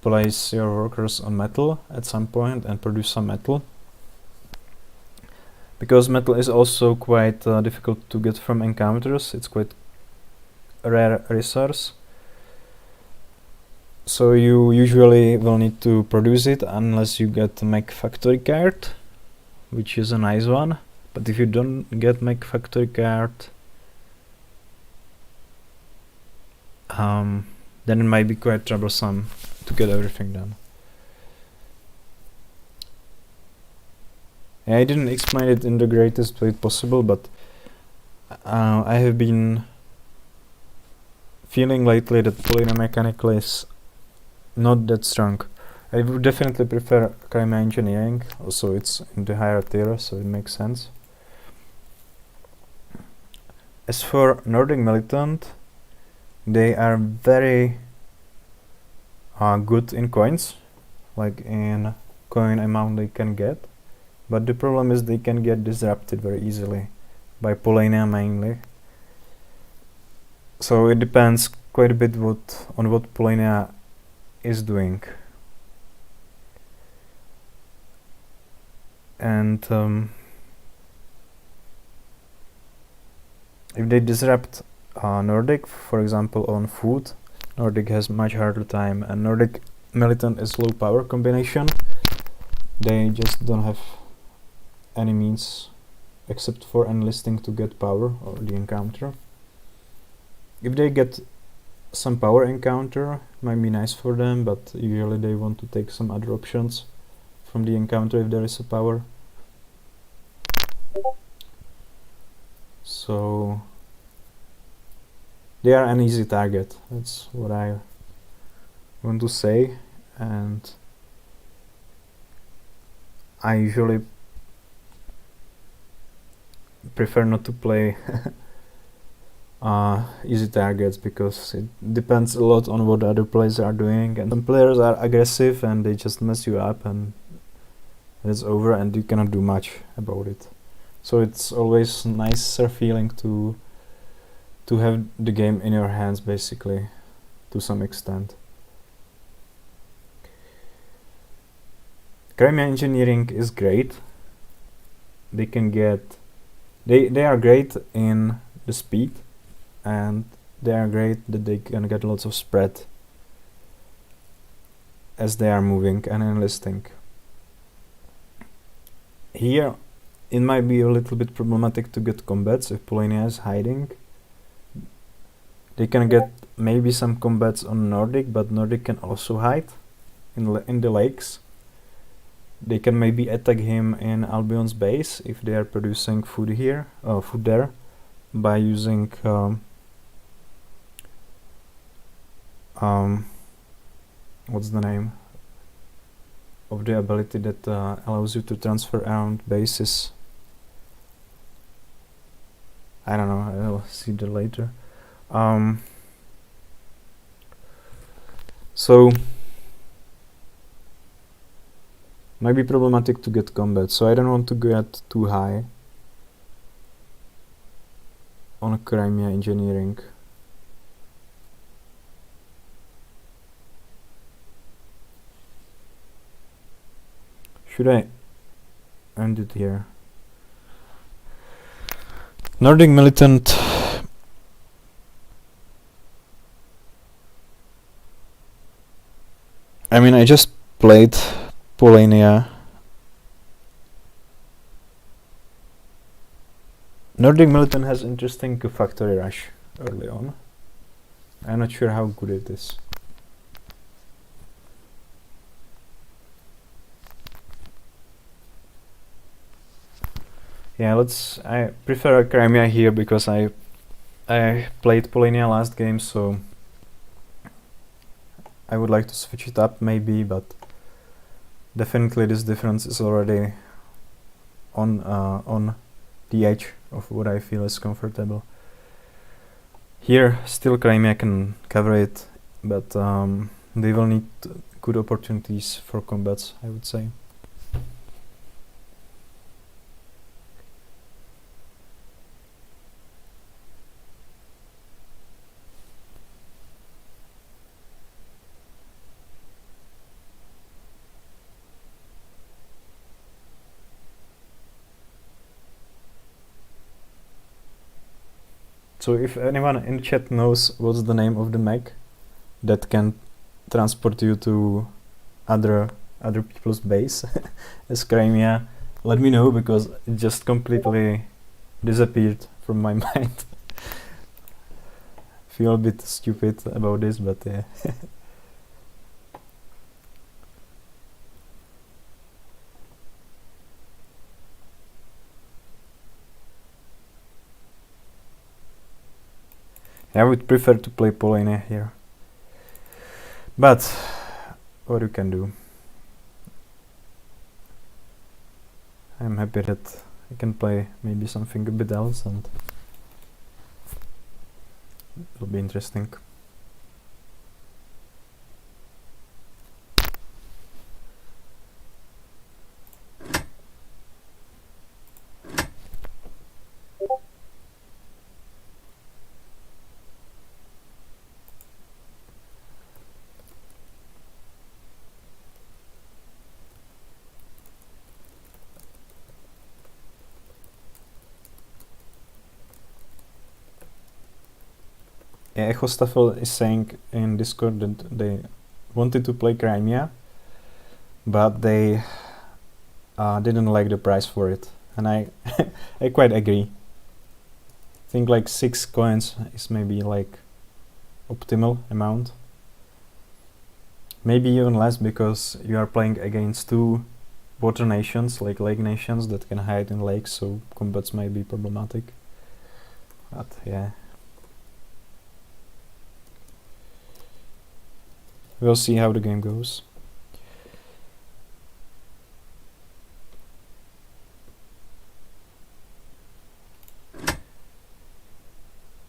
place your workers on metal at some point and produce some metal, because metal is also quite difficult to get from encounters. It's quite a rare resource, so you usually will need to produce it unless you get a mech factory card, which is a nice one. But if you don't get mech factory card, then it might be quite troublesome to get everything done. Yeah, I didn't explain it in the greatest way possible, but I have been feeling lately that Polina Mechanical is not that strong. I would definitely prefer Crimea Engineering, also it's in the higher tier, so it makes sense. As for Nordic Militant, they are very good in coins, like in coin amount they can get, but the problem is they can get disrupted very easily by Polania mainly. So it depends quite a bit on what Polania is doing. And if they disrupt Nordic, for example on food, Nordic has much harder time, and Nordic Militant is low power combination. They just don't have any means except for enlisting to get power or the encounter. If they get some power encounter, might be nice for them, but usually they want to take some other options from the encounter if there is a power. So they are an easy target, that's what I want to say, and I usually prefer not to play easy targets, because it depends a lot on what other players are doing, and some players are aggressive and they just mess you up and it's over and you cannot do much about it. So it's always nicer feeling to have the game in your hands, basically, to some extent. Crimea Engineering is great. They can get they are great in the speed, and they are great that they can get lots of spread as they are moving and enlisting. Here it might be a little bit problematic to get combats if Polania is hiding. They can get maybe some combats on Nordic, but Nordic can also hide in the lakes. They can maybe attack him in Albion's base if they are producing food here, food there, by using what's the name of the ability that allows you to transfer around bases. I don't know, I will see that later. So might be problematic to get combat, so I don't want to get too high on Crimea Engineering. Should I end it here? Nordic Militant. I mean, I just played Polania. Nordic Militant has interesting factory rush early on. I'm not sure how good it is. Yeah, I prefer Crimea here because I played Polania last game, so I would like to switch it up maybe, but definitely this difference is already on the edge of what I feel is comfortable. Here, still Crimea can cover it, but they will need good opportunities for combats, I would say. So if anyone in chat knows what's the name of the mech that can transport you to other people's base as Crimea, let me know, because it just completely disappeared from my mind. Feel a bit stupid about this, but yeah. I would prefer to play Polina here, but what you can do. I'm happy that I can play maybe something a bit else, and it'll be interesting. Yeah, Echo Staffel is saying in Discord that they wanted to play Crimea, but they didn't like the price for it, and I I quite agree. I think like 6 coins is maybe like optimal amount. Maybe even less, because you are playing against 2 water nations, like lake nations, that can hide in lakes, so combats might be problematic. But yeah. We'll see how the game goes.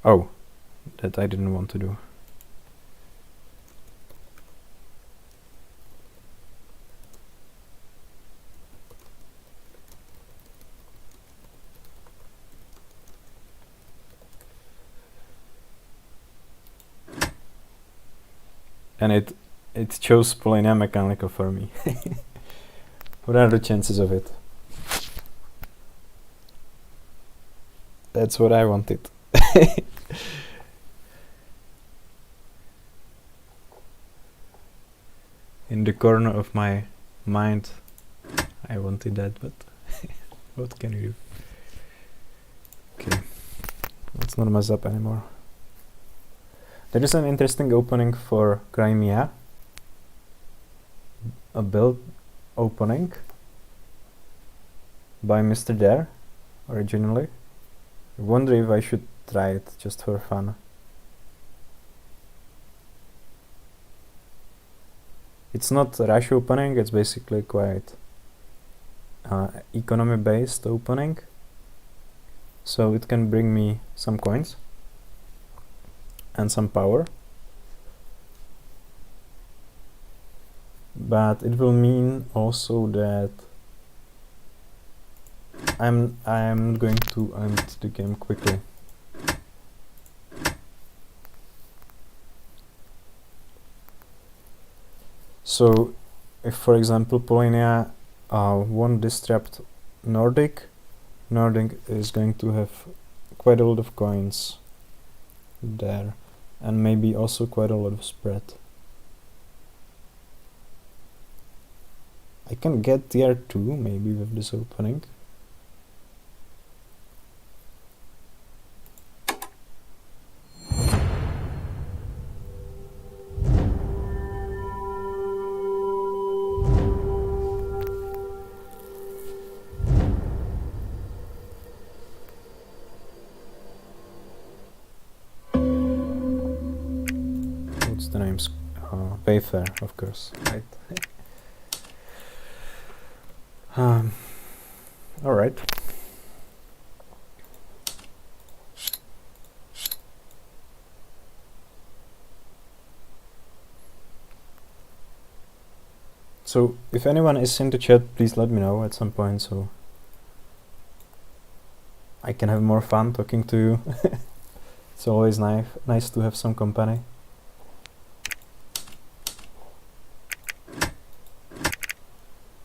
Oh, that I didn't want to do. And it chose Polina Mechanical for me. What are the chances of it? That's what I wanted. In the corner of my mind, I wanted that, but what can you do? Okay, let's not mess up anymore. There is an interesting opening for Crimea. A build opening by Mr. Dare originally. I wonder if I should try it just for fun. It's not a rush opening, it's basically quite economy based opening, so it can bring me some coins and some power, but it will mean also that I'm going to end the game quickly. So if, for example, Polina won Distrapped Nordic is going to have quite a lot of coins there, and maybe also quite a lot of spread. I can get tier 2 maybe with this opening. What's the names? Wayfair, of course, right? All right. So if anyone is in the chat, please let me know at some point so I can have more fun talking to you. It's always nice to have some company.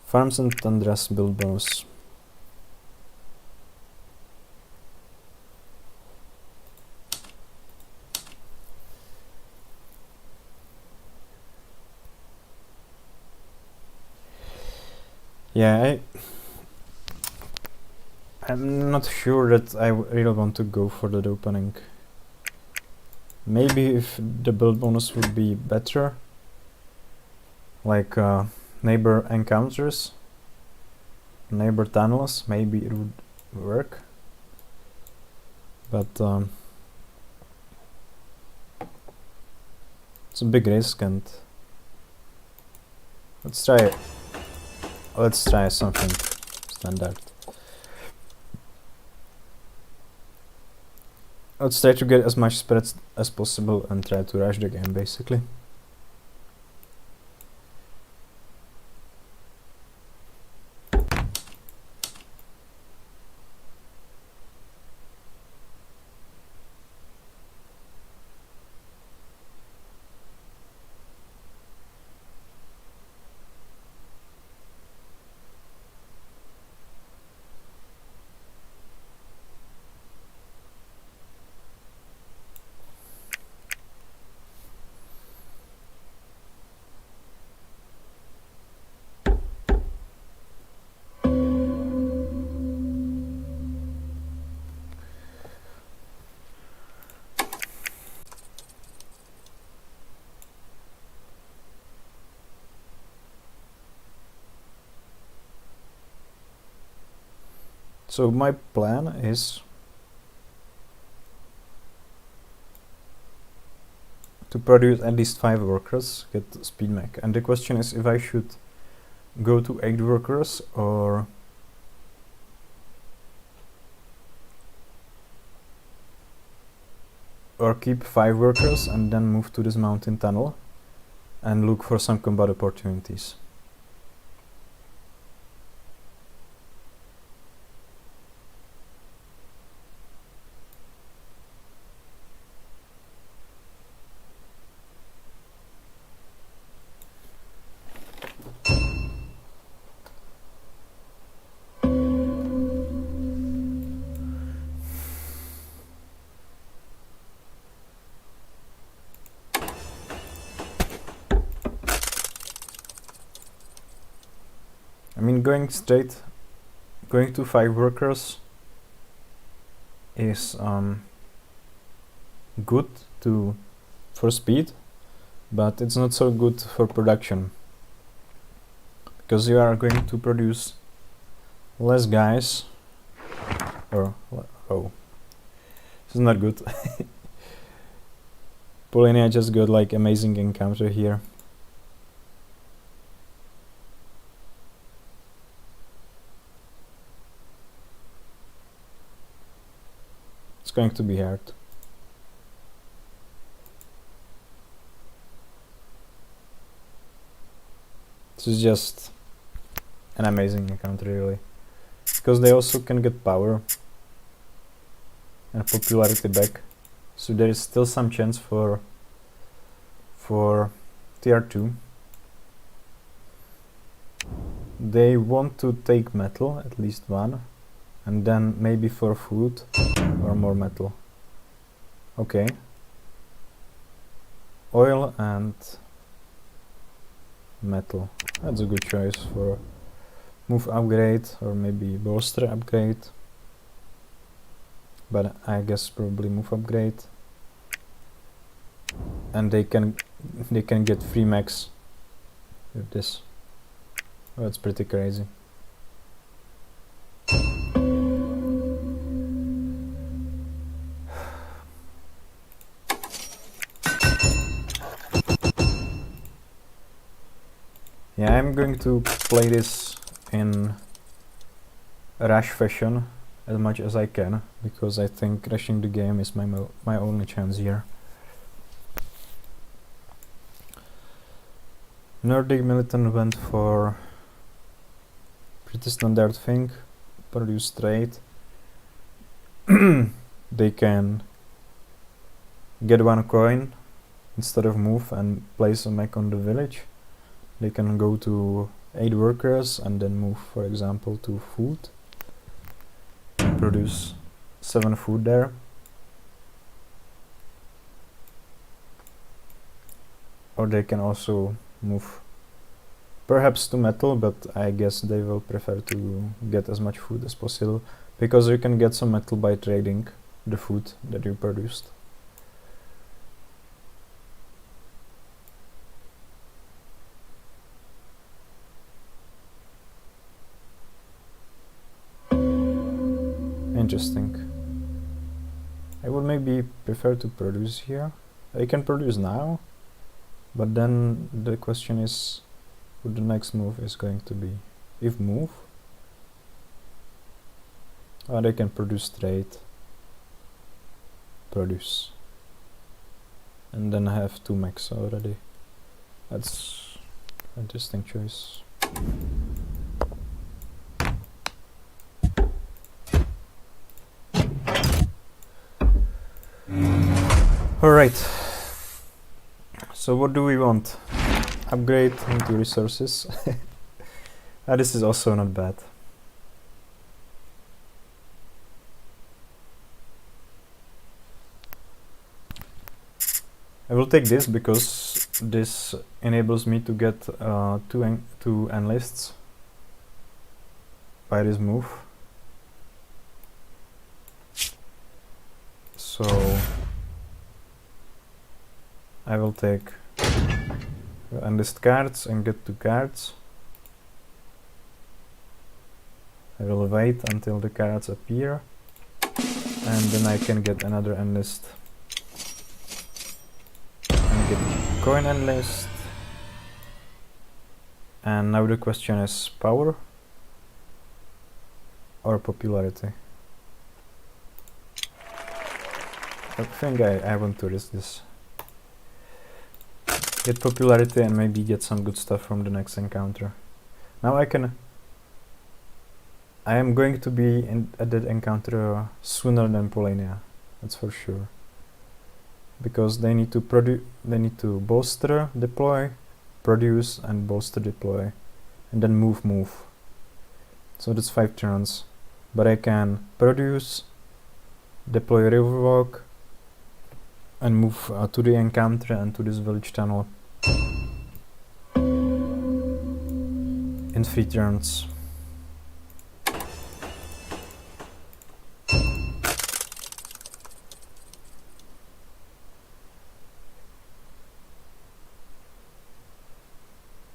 Farms and Tundras build bonus. Yeah, I'm not sure that I really want to go for that opening. Maybe if the build bonus would be better, like neighbor encounters, neighbor tunnels, maybe it would work. But it's a big risk, and let's try something standard. Let's try to get as much spreads as possible and try to rush the game, basically. So my plan is to produce at least 5 workers, get speed mech, and the question is if I should go to 8 workers or keep 5 workers and then move to this mountain tunnel and look for some combat opportunities. I mean, going to 5 workers is good for speed, but it's not so good for production, because you are going to produce less guys, or oh, this is not good. Polinia just got like amazing encounter here. It's going to be hard. This is just an amazing encounter, really, because they also can get power and popularity back, so there is still some chance for tier 2. They want to take metal, at least 1, and then maybe for food or more metal. Okay. Oil and metal. That's a good choice for move upgrade or maybe bolster upgrade. But I guess probably move upgrade. And they can get free mechs with this. Oh, that's pretty crazy. Yeah, I'm going to play this in rush fashion as much as I can, because I think rushing the game is my only chance here. Nordic Militant went for pretty standard thing, produce trade. They can get 1 coin instead of move and place a mech on the village. They can go to 8 workers and then move, for example, to food. Produce 7 food there. Or they can also move perhaps to metal, but I guess they will prefer to get as much food as possible, because you can get some metal by trading the food that you produced. Interesting. I would maybe prefer to produce here. I can produce now, but then the question is what the next move is going to be. If move, they can produce trade, produce, and then I have 2 mechs already. That's an interesting choice. Alright, so what do we want? Upgrade into resources. This is also not bad. I will take this because this enables me to get 2 enlists by this move. So I will take enlist cards and get 2 cards. I will wait until the cards appear, and then I can get another enlist and get coin enlist. And now the question is power or popularity. I think I want to risk this. Get popularity and maybe get some good stuff from the next encounter. Now I am going to be at that encounter sooner than Polania, that's for sure. Because they need to bolster, deploy, produce and bolster, deploy, and then move. So that's 5 turns. But I can produce, deploy Riverwalk, and move to the encounter and to this village tunnel in 3 turns.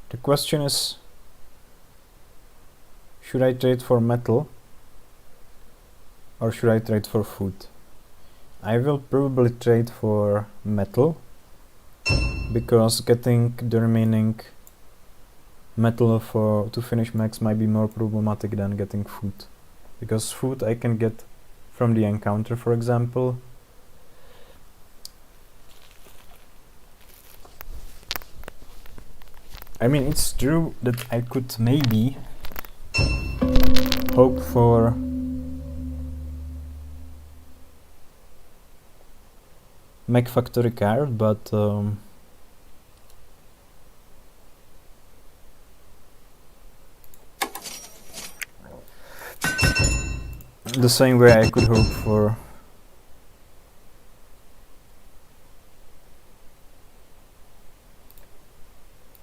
The question is, should I trade for metal or should I trade for food? I will probably trade for metal, because getting the remaining metal to finish max might be more problematic than getting food. Because food I can get from the encounter, for example. I mean, it's true that I could maybe hope for Mech Factory card, but the same way I could hope for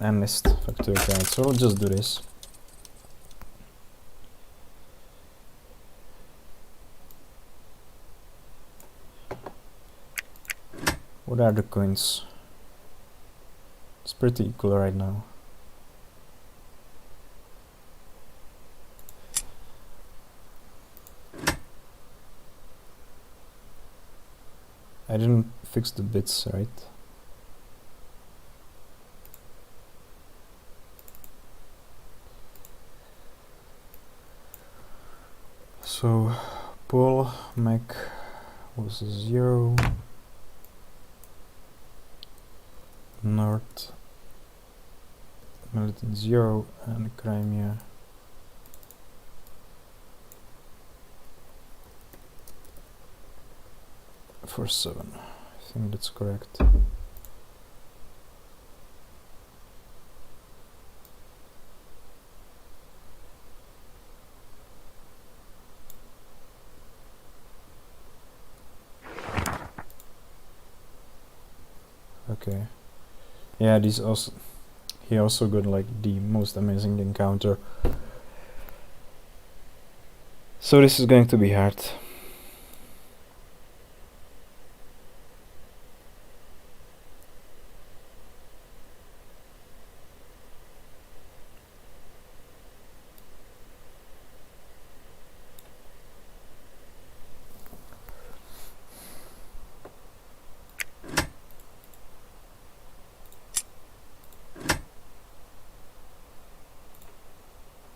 Enlist Factory card, so we'll just do this. What are the coins? It's pretty equal right now. I didn't fix the bits, right? So pull mech was 0. North Militant 0 and Crimea. For 7. I think that's correct. Okay. Yeah, these also he also got like the most amazing encounter. So this is going to be hard.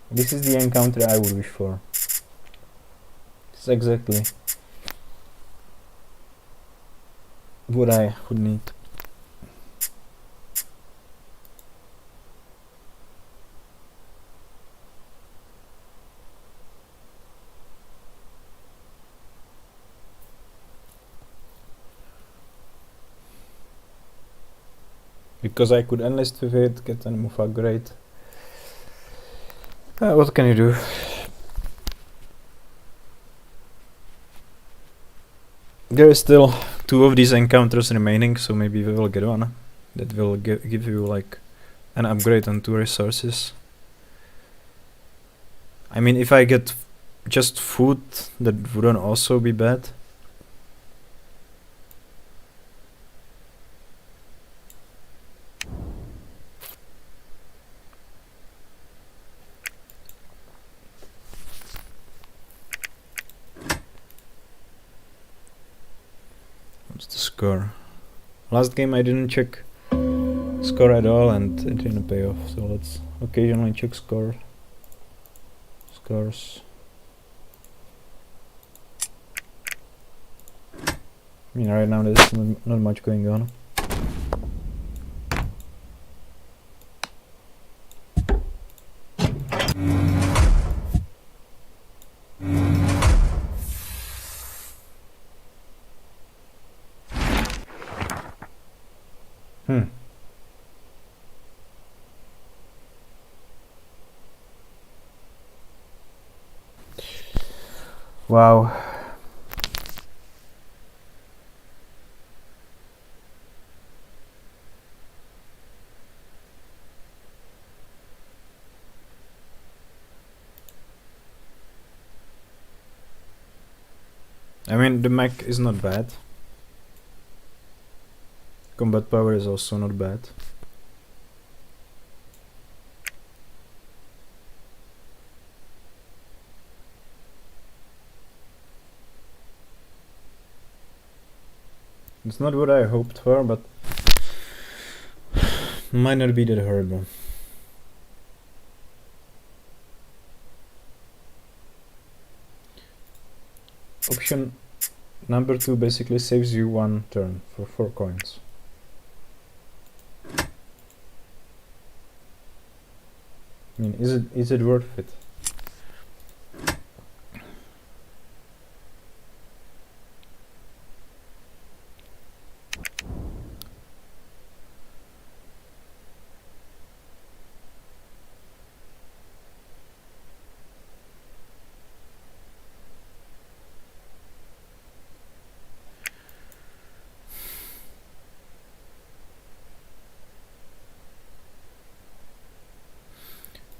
This is the encounter I would wish for. This is exactly what I would need. Because I could enlist with it, get an move upgrade. What can you do? There is still 2 of these encounters remaining, so maybe we will get one that will give you like an upgrade on 2 resources. I mean, if I get just food, that wouldn't also be bad. What's the score? Last game I didn't check score at all and it didn't pay off, so let's occasionally check scores. I mean, right now there's not much going on. Wow. I mean, the mech is not bad. Combat power is also not bad. It's not what I hoped for, but might not be that horrible. Option number 2 basically saves you 1 turn for 4 coins. I mean, is it worth it?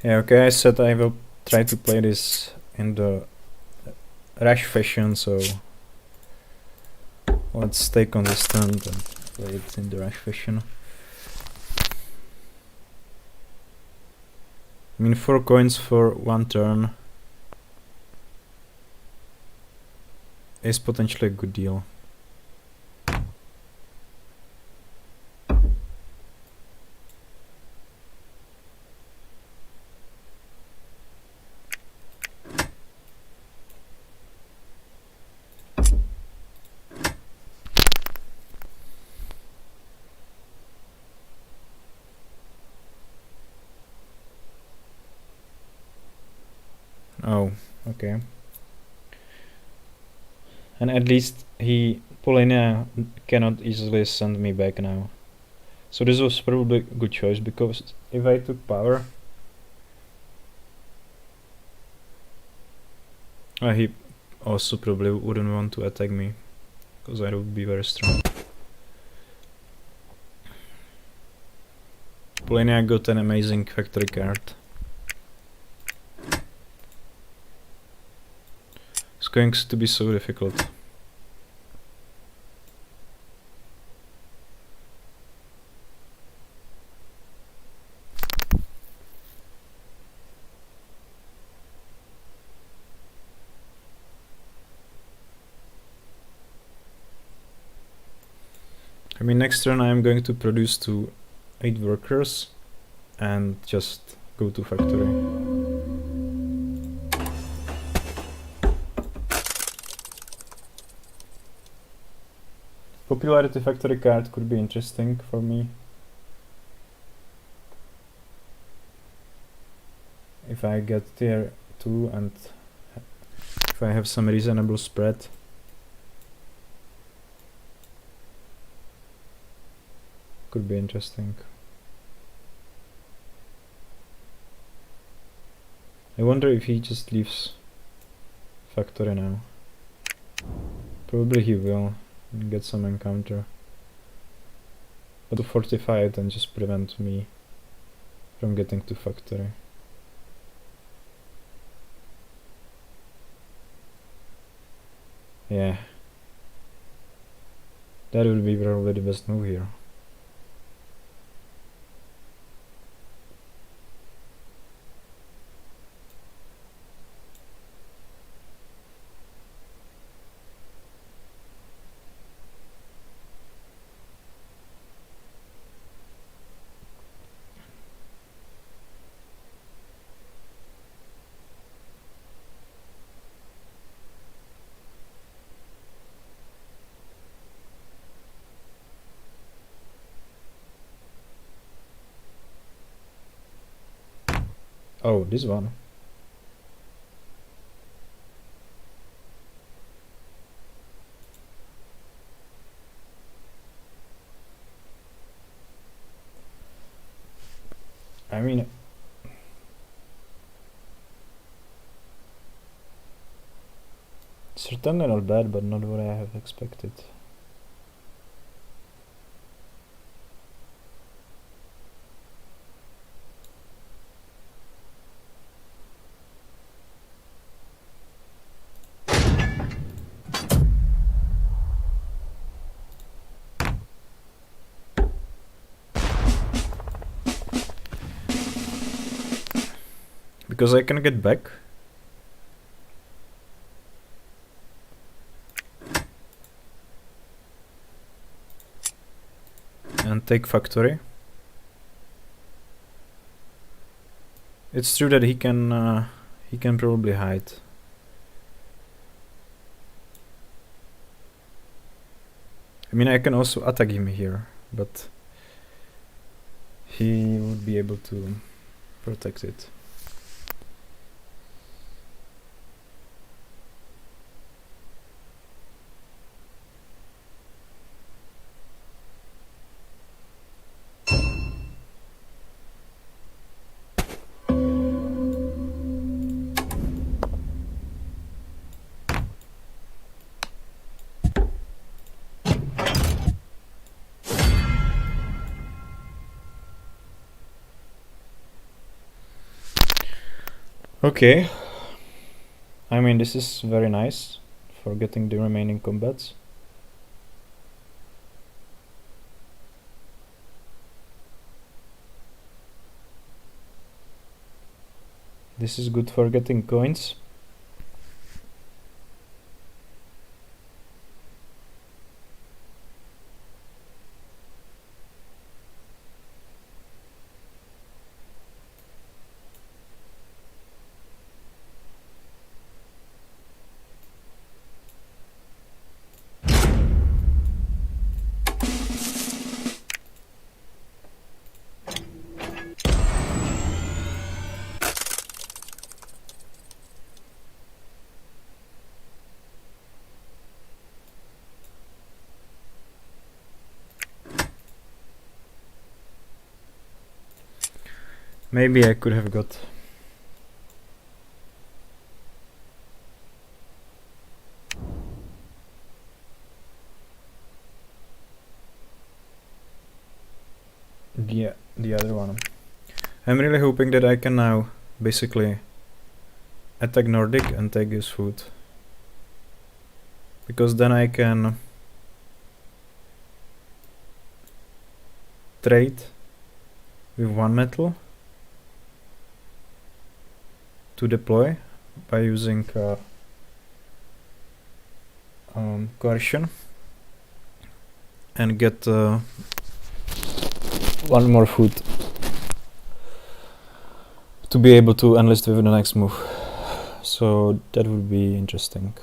Yeah, okay, I said I will try to play this in the rash fashion, so let's stay consistent and play it in the rash fashion. I mean, 4 coins for 1 turn is potentially a good deal. Oh, okay. And at least Polina cannot easily send me back now. So this was probably a good choice, because if I took power, he also probably wouldn't want to attack me, because I would be very strong. Polina got an amazing factory card. It's going to be so difficult. I mean, next turn I am going to produce to 8 workers and just go to factory. Popularity factory card could be interesting for me. If I get tier 2 and if I have some reasonable spread. Could be interesting. I wonder if he just leaves factory now. Probably he will get some encounter. But to fortify it and just prevent me from getting to factory. Yeah. That will be probably the best move here. Oh, this one. I mean, certainly not bad, but not what I have expected. Because I can get back. And take factory. It's true that he can probably hide. I mean, I can also attack him here, but he would be able to protect it. Okay. I mean, this is very nice for getting the remaining combats. This is good for getting coins. Maybe I could have got... Yeah, the other one. I'm really hoping that I can now basically attack Nordic and take his food. Because then I can trade with one metal to deploy by using coercion and get one more food to be able to enlist with the next move. So that would be interesting.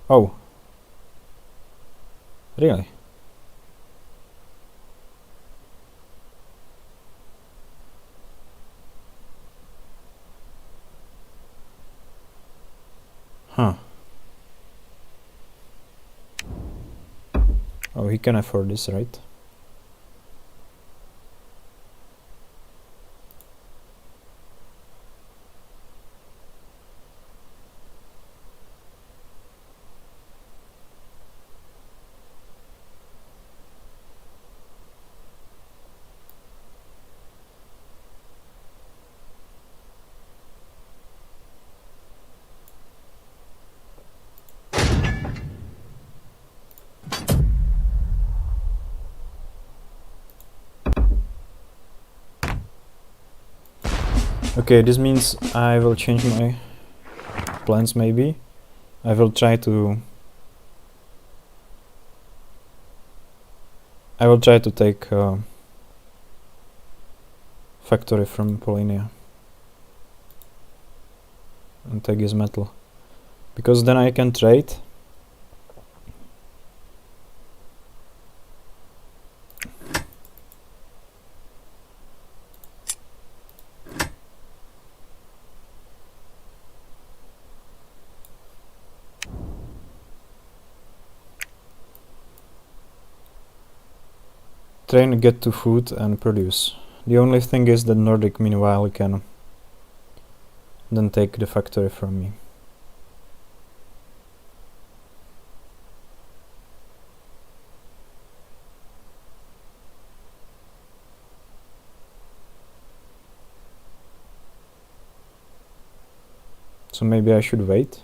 Oh. Really? Huh. Oh, he can afford this, right? Okay, this means I will change my plans maybe. I will try to take factory from Polinia and take his metal, because then I can trade. Train, get to food and produce. The only thing is that Nordic meanwhile can then take the factory from me. So maybe I should wait.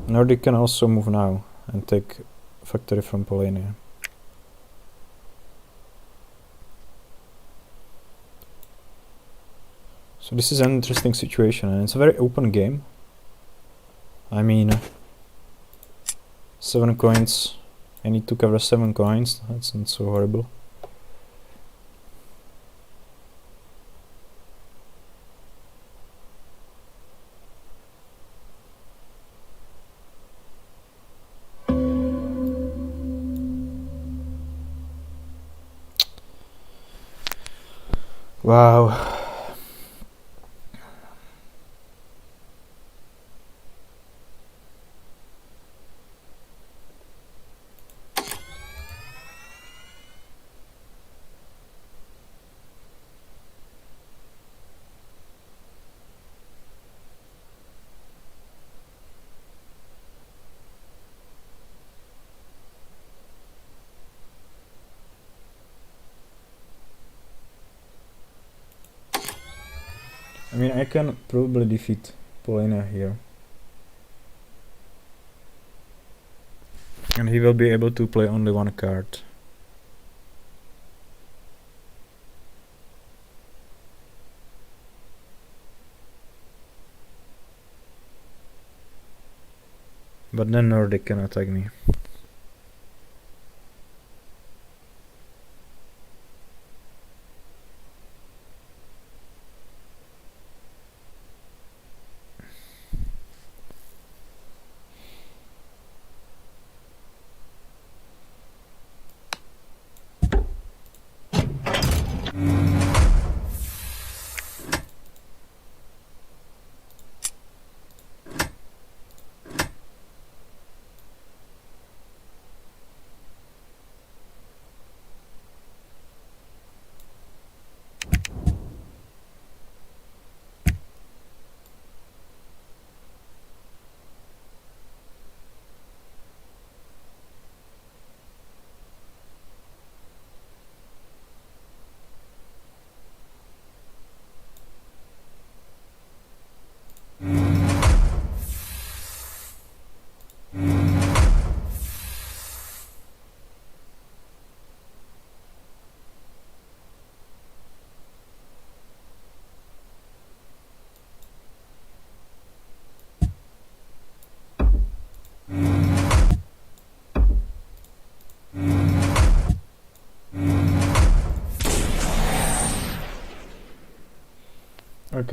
Nordic can also move now and take factory from Polania. So this is an interesting situation, and it's a very open game. I mean, 7 coins. I need to cover 7 coins. That's not so horrible. Wow. I mean, I can probably defeat Polina here. And he will be able to play only 1 card. But then Nordic can attack me.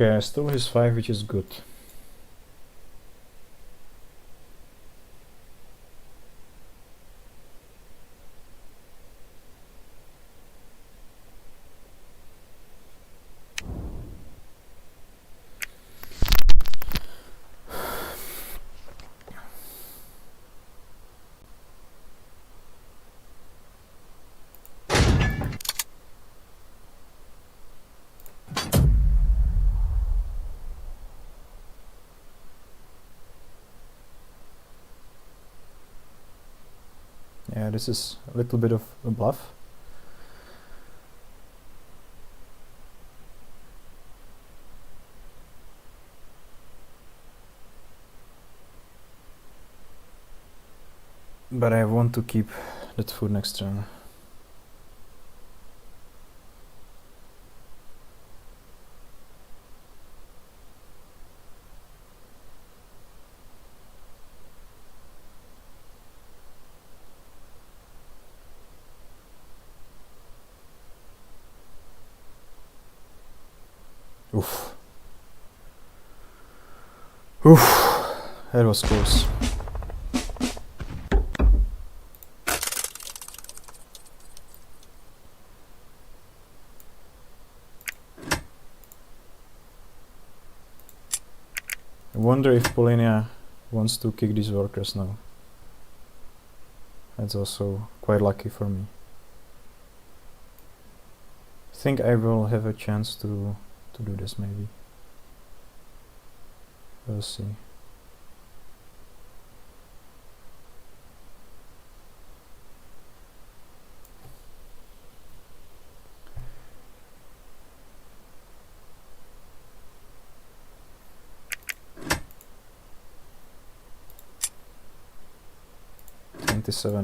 Okay, I stole his 5, which is good. Yeah, this is a little bit of a bluff. But I want to keep that food next turn. Oof. Oof. That was close. I wonder if Polina wants to kick these workers now. That's also quite lucky for me. I think I will have a chance to do this maybe. We'll see.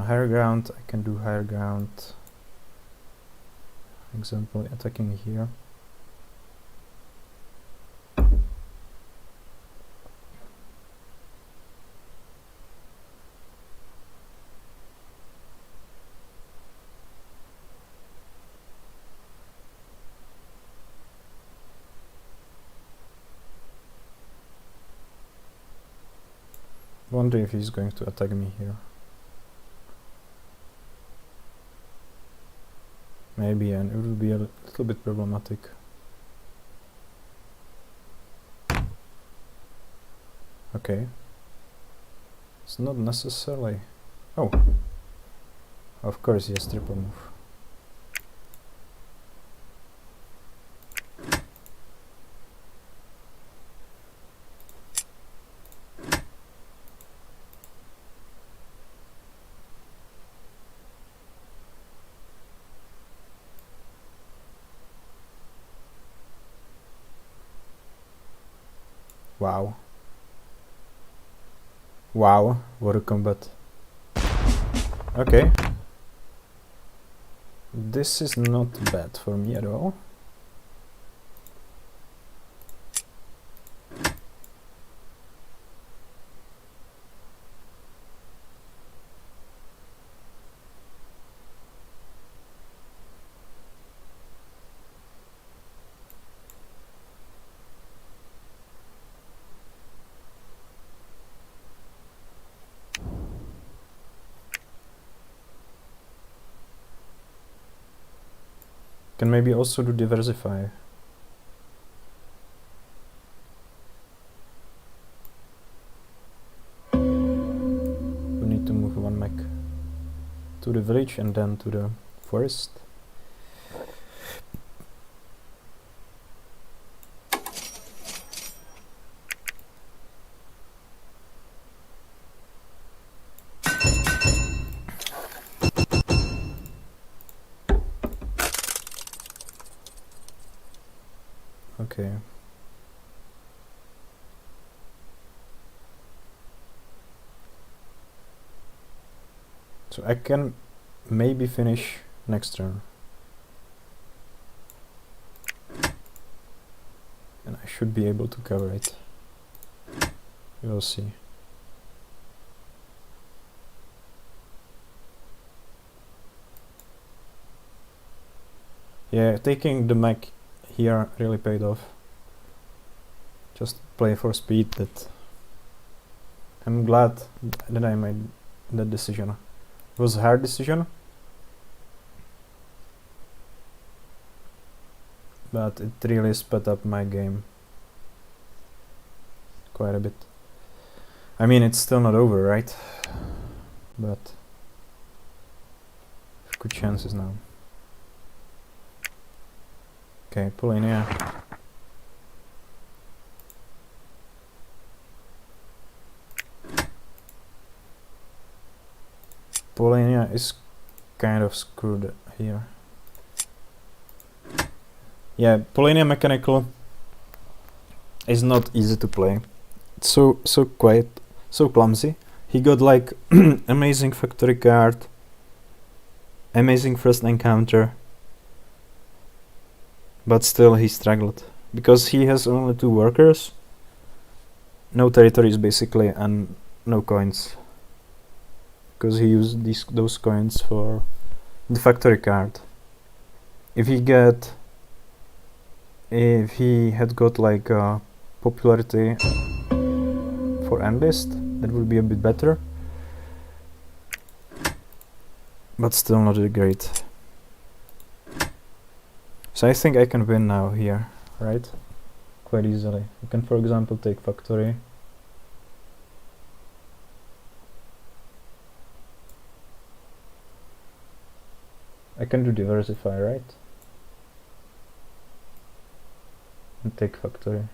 Higher ground. I can do higher ground. Example, attacking here. Wonder if he's going to attack me here. Maybe, and it will be a little bit problematic. Okay. It's not necessarily... Oh! Of course, yes, triple move. Wow. Wow, what a combat. Okay. This is not bad for me at all. Can maybe also do diversify. We need to move one mech to the village and then to the forest. Okay. So I can maybe finish next turn. And I should be able to cover it. We'll see. Yeah, taking the mech here really paid off. just play for speed. That I'm glad that I made that decision. It was a hard decision, but it really sped up my game quite a bit. I mean, it's still not over, right? But good chances now. Okay, Polania. Polania is kind of screwed here. Yeah, Polania Mechanical is not easy to play. It's so quiet, so clumsy. He got like amazing factory card, amazing first encounter, but still he struggled because he has only 2 workers, no territories basically, and no coins. Because he used those coins for the factory card. If he had got like popularity for Enlist, that would be a bit better, but still not great. So I think I can win now here, right? Quite easily. I can, for example, take factory. I can do diversify, right? And take factory.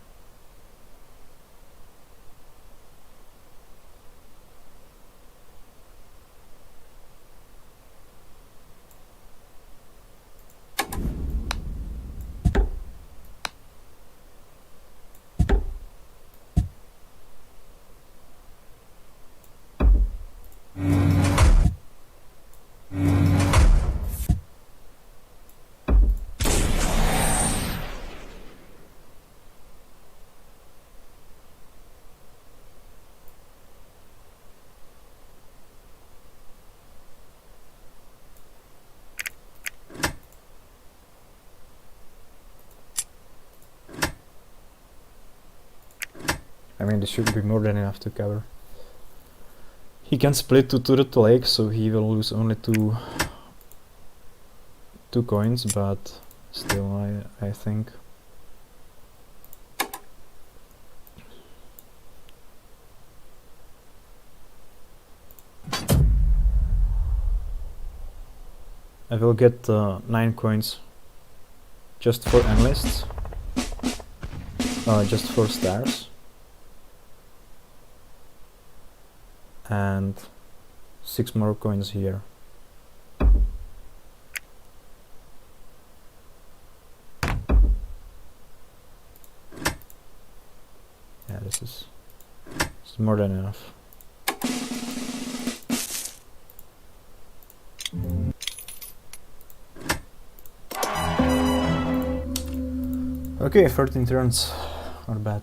I mean, this should be more than enough to cover. He can split to Turret Lake, so he will lose only two coins, but still, I think. I will get 9 coins just for enlists, just for stars, and 6 more coins here. Yeah, this is more than enough. Okay, 13 turns, not bad.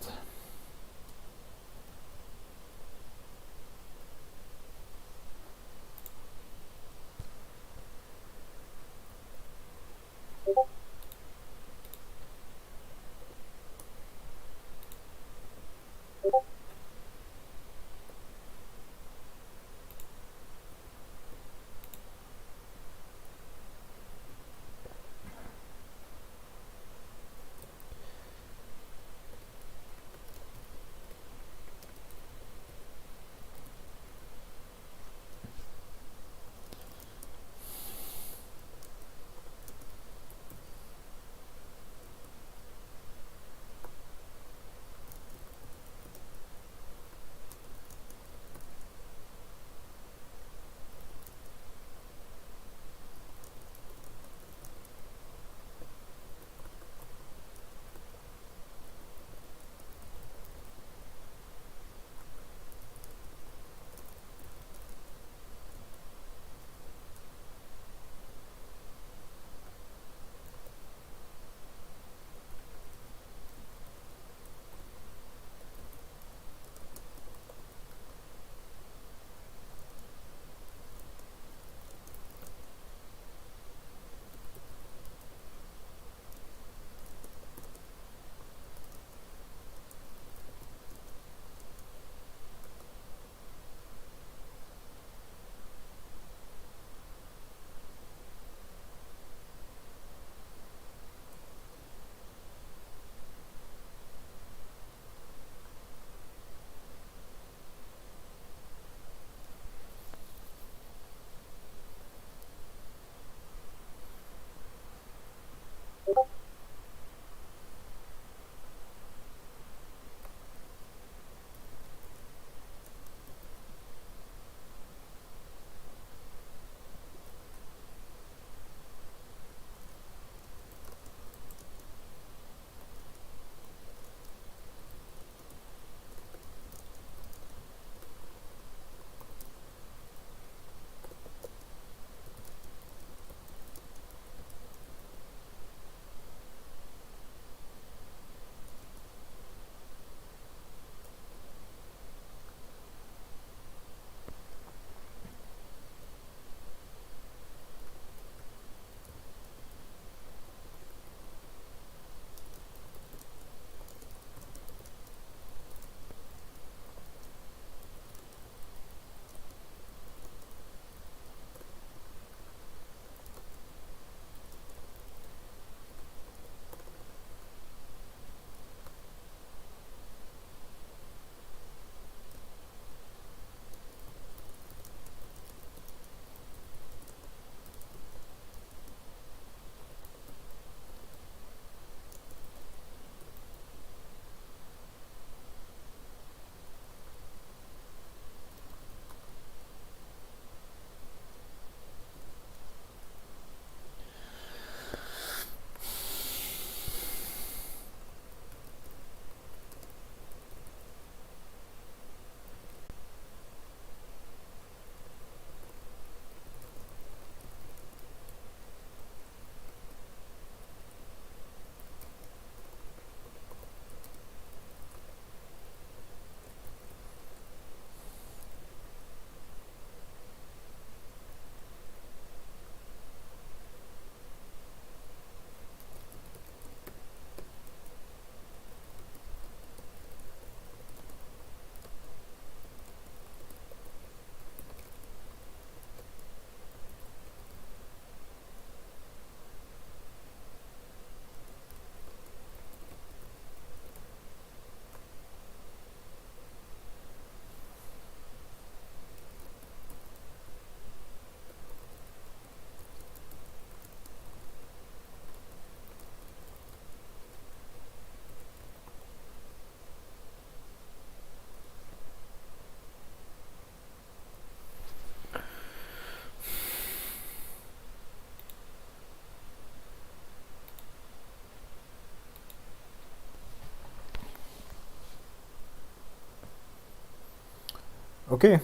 Okay,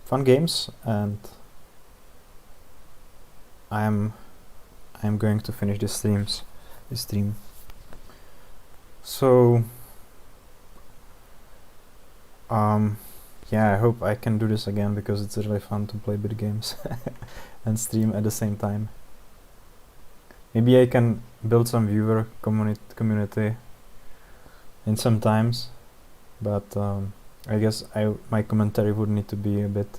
fun games, and I'm going to finish this stream. So yeah, I hope I can do this again because it's really fun to play video games and stream at the same time. Maybe I can build some viewer community in some times, but I guess my commentary would need to be a bit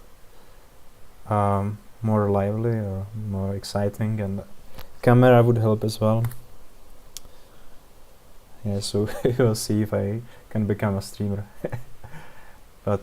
more lively or more exciting, and camera would help as well. Yeah, so we'll see if I can become a streamer. But